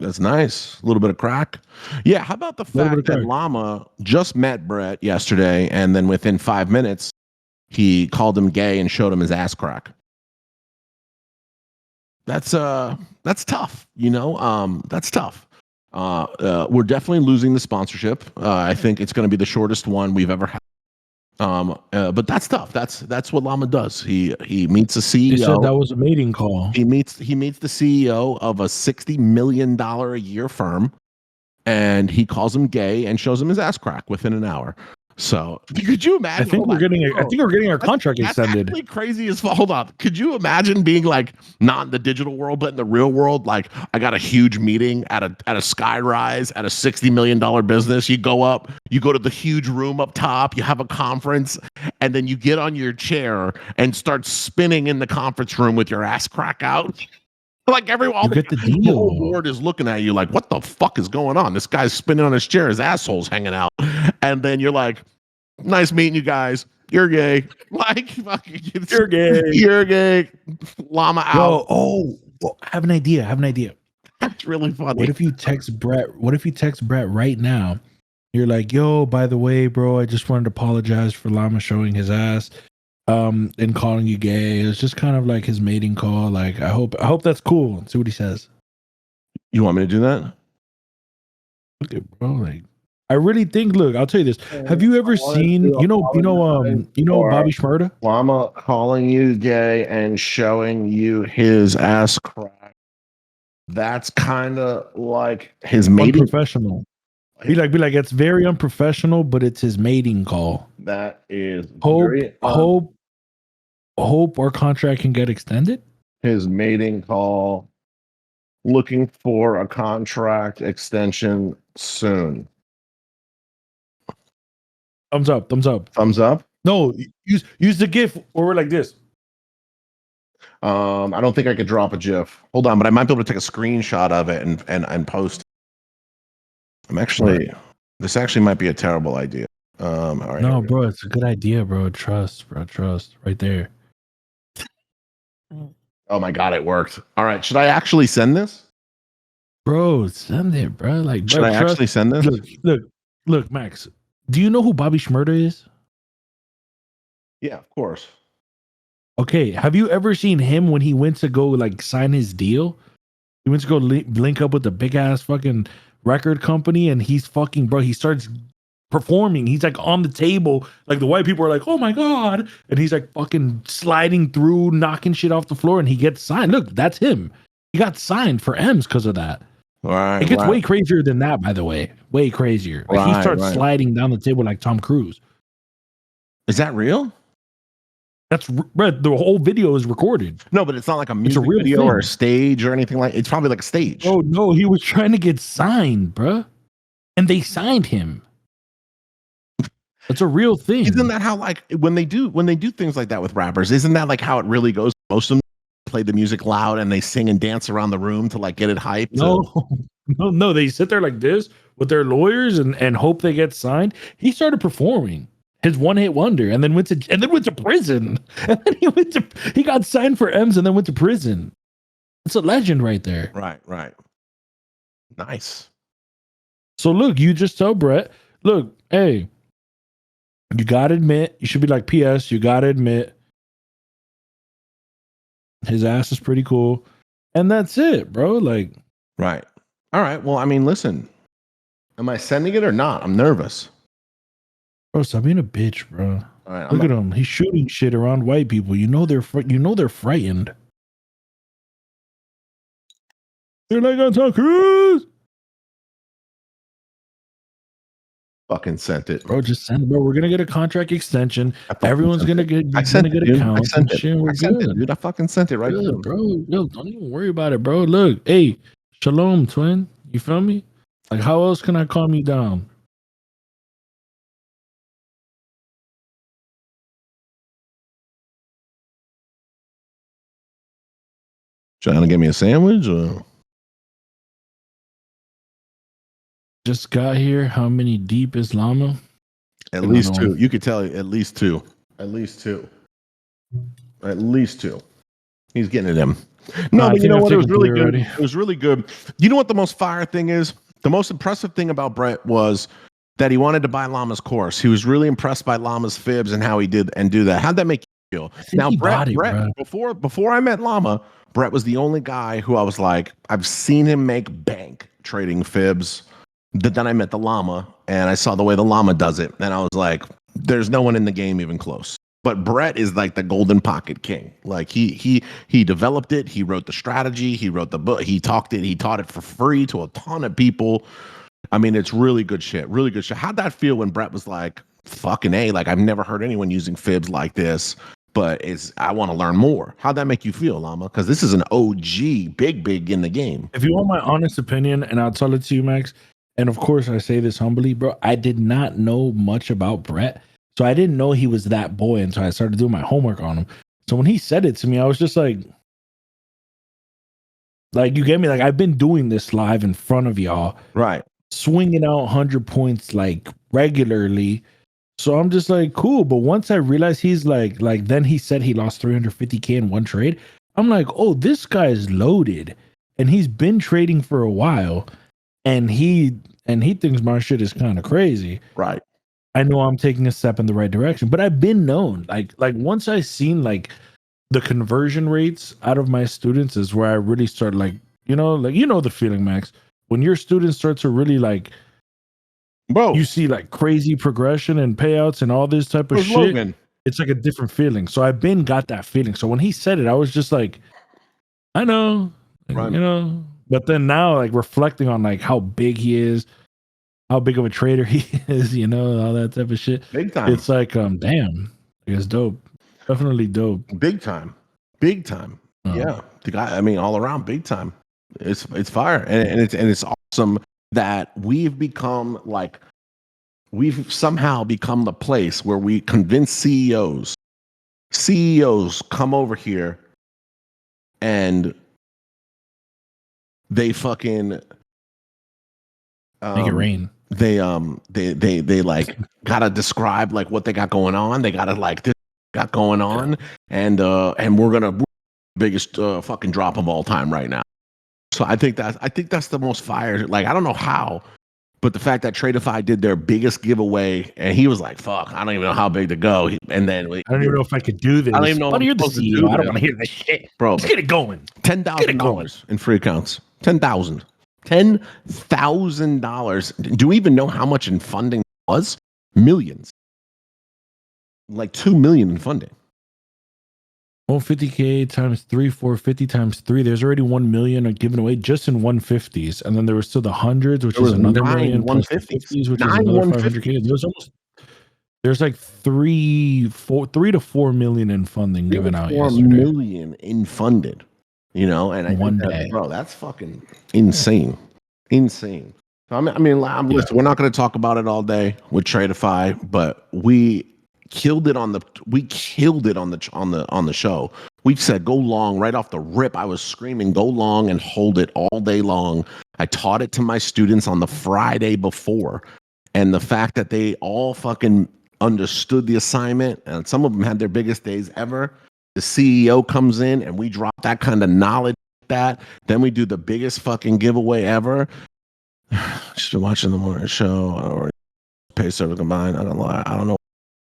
That's nice. A little bit of crack. Yeah, how about the fact that Lama just met Brett yesterday, and then within 5 minutes, he called him gay and showed him his ass crack. That's tough, you know. That's tough. We're definitely losing the sponsorship. I think it's going to be the shortest one we've ever had. But that's tough. That's what Lama does. He meets the CEO. He said that was a mating call. He meets the CEO of a $60 million a year firm, and he calls him gay and shows him his ass crack within an hour. So could you imagine? I think we're getting our contract extended. That's crazy as fuck. Hold on. Could you imagine being like not in the digital world, but in the real world? Like I got a huge meeting at a Skyrise at a $60 million business. You go up, you go to the huge room up top, you have a conference, and then you get on your chair and start spinning in the conference room with your ass crack out. Like the whole board is looking at you like, what the fuck is going on? This guy's spinning on his chair, his asshole's hanging out. And then you're like, nice meeting you guys. You're gay. Like, you're gay. You're gay. Llama out. I have an idea. That's really funny. What if you text Brett right now? You're like, yo, by the way, bro, I just wanted to apologize for Llama showing his ass. And calling you gay. It was just kind of like his mating call. Like, I hope that's cool. See what he says. You want me to do that? Okay, bro. Like, I really think. Look, I'll tell you this. Have you ever seen? You know, Bobby Shmurda? Llama calling you gay and showing you his ass crack. That's kind of like his mating. Unprofessional. Be like, it's very unprofessional, but it's his mating call. That is hope our contract can get extended. His mating call, looking for a contract extension soon. Thumbs up. Thumbs up. No, use the GIF or we're like this. I don't think I could drop a GIF. Hold on, but I might be able to take a screenshot of it and post. This actually might be a terrible idea. All right, no, bro, it's a good idea, bro. Trust right there. Oh my god, it worked. All right, should I actually send this? Bro, send it, bro. Like, should I actually send this? Look, Max. Do you know who Bobby Shmurda is? Yeah, of course. Okay, have you ever seen him when he went to go like sign his deal? He went to go link up with the big ass fucking record company, and he's fucking, bro. He starts performing. He's like on the table. Like the white people are like, oh my God. And he's like fucking sliding through, knocking shit off the floor, and he gets signed. Look, that's him. He got signed for M's because of that. Right. It gets way crazier than that, by the way. Way crazier. Like he starts sliding down the table like Tom Cruise. Is that real? That's bro, the whole video is recorded. No, but it's not like a music video or a stage or anything like. It's probably like a stage. Oh no, he was trying to get signed, bruh. And they signed him. That's a real thing. Isn't that how like when they do things like that with rappers? Isn't that like how it really goes? Most of them play the music loud and they sing and dance around the room to like get it hyped. No. They sit there like this with their lawyers and hope they get signed. He started performing his one-hit wonder and then went to prison. And then he got signed for M's and then went to prison. It's a legend right there. Right. Nice. So look, you just tell Brett, look, hey, you gotta admit, you should be like, P.S. You gotta admit, his ass is pretty cool. And that's it, bro. Like, right. All right. Well, I mean, listen, am I sending it or not? I'm nervous. Bro, stop being a bitch, bro. All right, look at him. He's shooting shit around white people. You know they're frightened. They're like on Tom Cruise. Fucking sent it, bro. Just send it, bro. We're gonna get a contract extension. Everyone's gonna get. I sent it, dude. I sent it. We're good, dude. I fucking sent it right, good, bro. Yo, don't even worry about it, bro. Look, hey, shalom, twin. You feel me? Like, how else can I calm you down? Trying to get me a sandwich or just got here. How many deep is Lama? At least two. You could tell at least two. At least two. At least two. He's getting at him. No, but you know what? It was really good. It was really good. You know what the most fire thing is? The most impressive thing about Brett was that he wanted to buy Lama's course. He was really impressed by Lama's fibs and how he did and do that. How'd that make you feel? Now, Brett, before I met Lama, Brett was the only guy who I was like, I've seen him make bank trading fibs. Then I met the Lama and I saw the way the Lama does it. And I was like, there's no one in the game even close. But Brett is like the golden pocket king. Like he developed it. He wrote the strategy. He wrote the book. He taught it for free to a ton of people. I mean, it's really good shit. Really good shit. How'd that feel when Brett was like, fucking A, like I've never heard anyone using fibs like this, but I want to learn more. How'd that make you feel, Lama? Because this is an OG, big in the game. If you want my honest opinion, and I'll tell it to you, Max, and of course I say this humbly, bro, I did not know much about Brett. So I didn't know he was that boy until I started doing my homework on him. So when he said it to me, I was just like you get me? Like, I've been doing this live in front of y'all. Right. Swinging out 100 points like regularly. So I'm just like, cool. But once I realized he's like then he said he lost 350K in one trade. I'm like, oh, this guy is loaded. And he's been trading for a while. And he thinks my shit is kind of crazy. Right. I know I'm taking a step in the right direction, but I've been known. Like once I seen like the conversion rates out of my students is where I really start you know the feeling, Max. When your students start to really bro, you see like crazy progression and payouts and all this type of shit. Logan. It's like a different feeling. So I've got that feeling. So when he said it, I was just like, I know, right. You know. But then now, like reflecting on like how big he is, how big of a trader he is, you know, all that type of shit. Big time. It's like, damn, it's dope. Definitely dope. Big time. Yeah, the guy. I mean, all around, big time. It's fire, and it's awesome that we've somehow become the place where we convince CEOs come over here and they fucking make it rain. They like gotta describe like what they got going on. They gotta like this got going on, and we're gonna biggest fucking drop of all time right now. So I think that's the most fire. Like, I don't know how, but the fact that Tradeify did their biggest giveaway and he was like, "Fuck, I don't even know how big to go." And then I don't even know if I could do this. I don't even know. But you're the CEO. I don't want to hear this shit, bro. Let's get it going. $10,000 in free accounts. $10,000. $10,000. Do we even know how much in funding was millions, like 2 million in funding. Well, 50K times 3, 450 times 3. There's already 1 million are given away just in 150s. And then there was still the hundreds, which There is was another 9 million, plus the 150s, 50s, which is 9 another 150s. 500K. There's like 3 to 4 million in funding given out 4 yesterday. million in funded, you know, and I think One that, day. bro, that's fucking insane. Insane. Listen, we're not going to talk about it all day with Tradeify, but we killed it on the show. We said go long right off the rip. I was screaming go long and hold it all day long. I taught it to my students on the Friday before, and the fact that they all fucking understood the assignment, and some of them had their biggest days ever. The CEO comes in and we drop that kind of knowledge, that then we do the biggest fucking giveaway ever. Just been watching the morning show or pay server combined. I don't lie. I don't know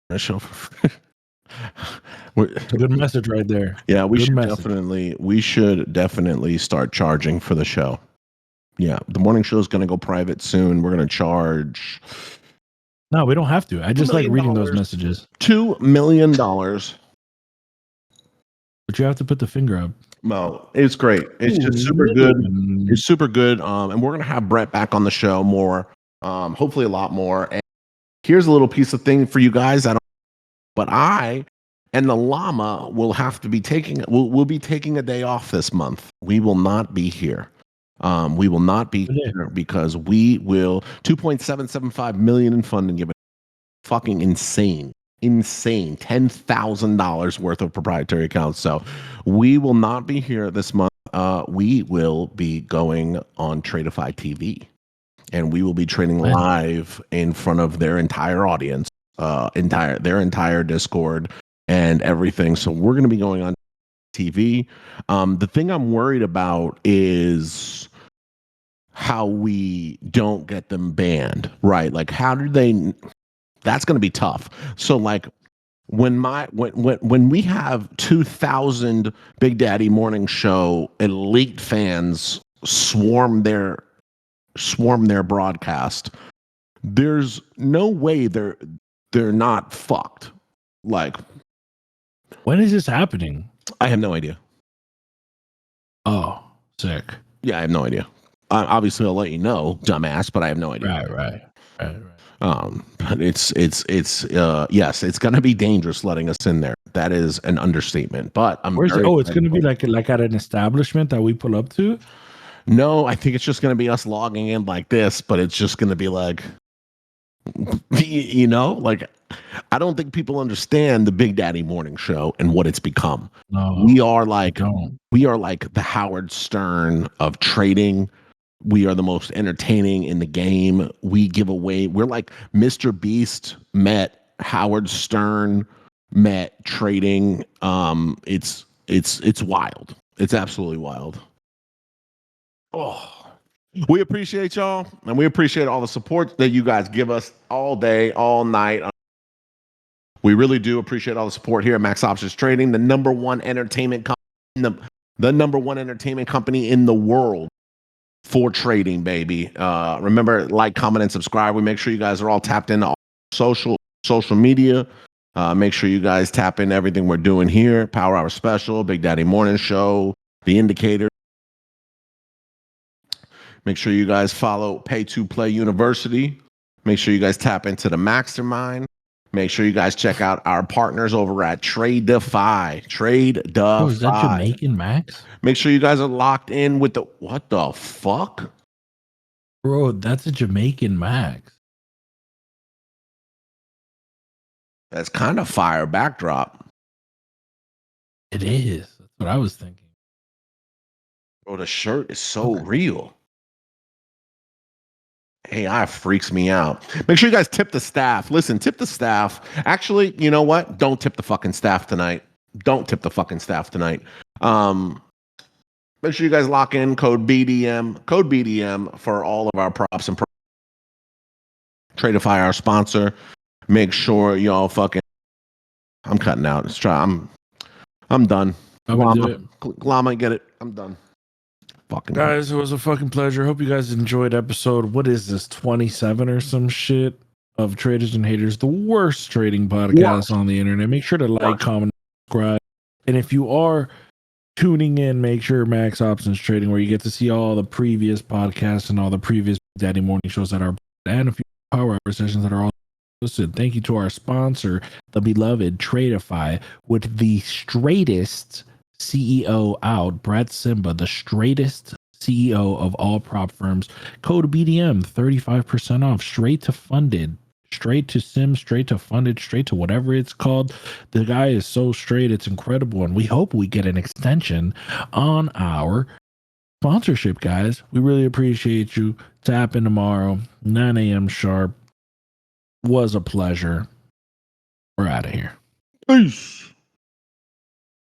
the show for It's a good message right there. yeah, we Good should message. definitely start charging for the show. Yeah, the morning show is going to go private soon. We're going to charge No, we don't have to. I just like $2 reading million. those messages. $2 million. But you have to put the finger up. Well, it's great. It's just super good. It's super good. And we're gonna have Brett back on the show more. Hopefully a lot more. And here's a little piece of thing for you guys. But I and the Lama will have to be taking. We'll be taking a day off this month. We will not be here. We will not be here because we will 2.775 million in funding given. Fucking insane. $10,000 worth of proprietary accounts. So we will not be here this month. We will be going on Tradeify TV, and we will be trading live in front of their entire audience, their entire Discord and everything. So we're going to be going on TV. The thing I'm worried about is how we don't get them banned, right? Like, how do they? That's going to be tough. So like when we have 2,000 Big Daddy Morning Show elite fans swarm their broadcast, there's no way they're not fucked. Like, when is this happening? I have no idea. Oh, sick. Yeah, I have no idea. Obviously, I'll let you know, dumbass, but I have no idea. Right. But it's yes, it's gonna be dangerous letting us in there. That is an understatement. But I'm Where's it? very Oh, it's gonna be excited. like at an establishment that we pull up to. No, I think it's just gonna be us logging in like this, but it's just gonna be like, you know, like I don't think people understand the Big Daddy Morning Show and what it's become. No, We are like don't. the Howard Stern of trading. We are the most entertaining in the game. We give away. We're like Mr. Beast met Howard Stern met trading. It's wild. It's absolutely wild. Oh, we appreciate y'all, and we appreciate all the support that you guys give us all day, all night. We really do appreciate all the support here at Max Options Trading, the number one entertainment company, the number one entertainment company in the world for trading, baby. Remember, like, comment, and subscribe. We make sure you guys are all tapped into all social media. Make sure you guys tap in everything we're doing here. Power Hour Special, Big Daddy Morning Show, The Indicator. Make sure you guys follow Pay to Play University. Make sure you guys tap into the Mastermind. Make sure you guys check out our partners over at Tradeify. Oh, is that Jamaican Max? Make sure you guys are locked in with the what the fuck? Bro, that's a Jamaican Max. That's kind of fire backdrop. It is. That's what I was thinking. Bro, the shirt is so real. AI freaks me out. Make sure you guys tip the staff. Listen, tip the staff. Actually, you know what? Don't tip the fucking staff tonight. Don't tip the fucking staff tonight. Make sure you guys lock in code BDM for all of our props and Tradeify, our sponsor. Make sure y'all fucking. I'm cutting out. Let's try. I'm done. Lama, get it. I'm done. Fucking guys, it was a fucking pleasure. Hope you guys enjoyed episode. What is this? 27 or some shit of Traders and Haters, the worst trading podcast on the internet. Make sure to like, comment, subscribe. And if you are tuning in, make sure Max Options Trading, where you get to see all the previous podcasts and all the previous Daddy Morning shows that are, and a few Power Hour sessions that are all listed. Thank you to our sponsor, the beloved Tradeify, with the straightest CEO out, Brett Simba, the straightest CEO of all prop firms. Code BDM, 35% off, straight to funded, straight to sim, straight to funded, straight to whatever it's called. The guy is so straight, it's incredible. And we hope we get an extension on our sponsorship, guys. We really appreciate you. Tap in tomorrow, 9 a.m. sharp. Was a pleasure. We're out of here. Peace.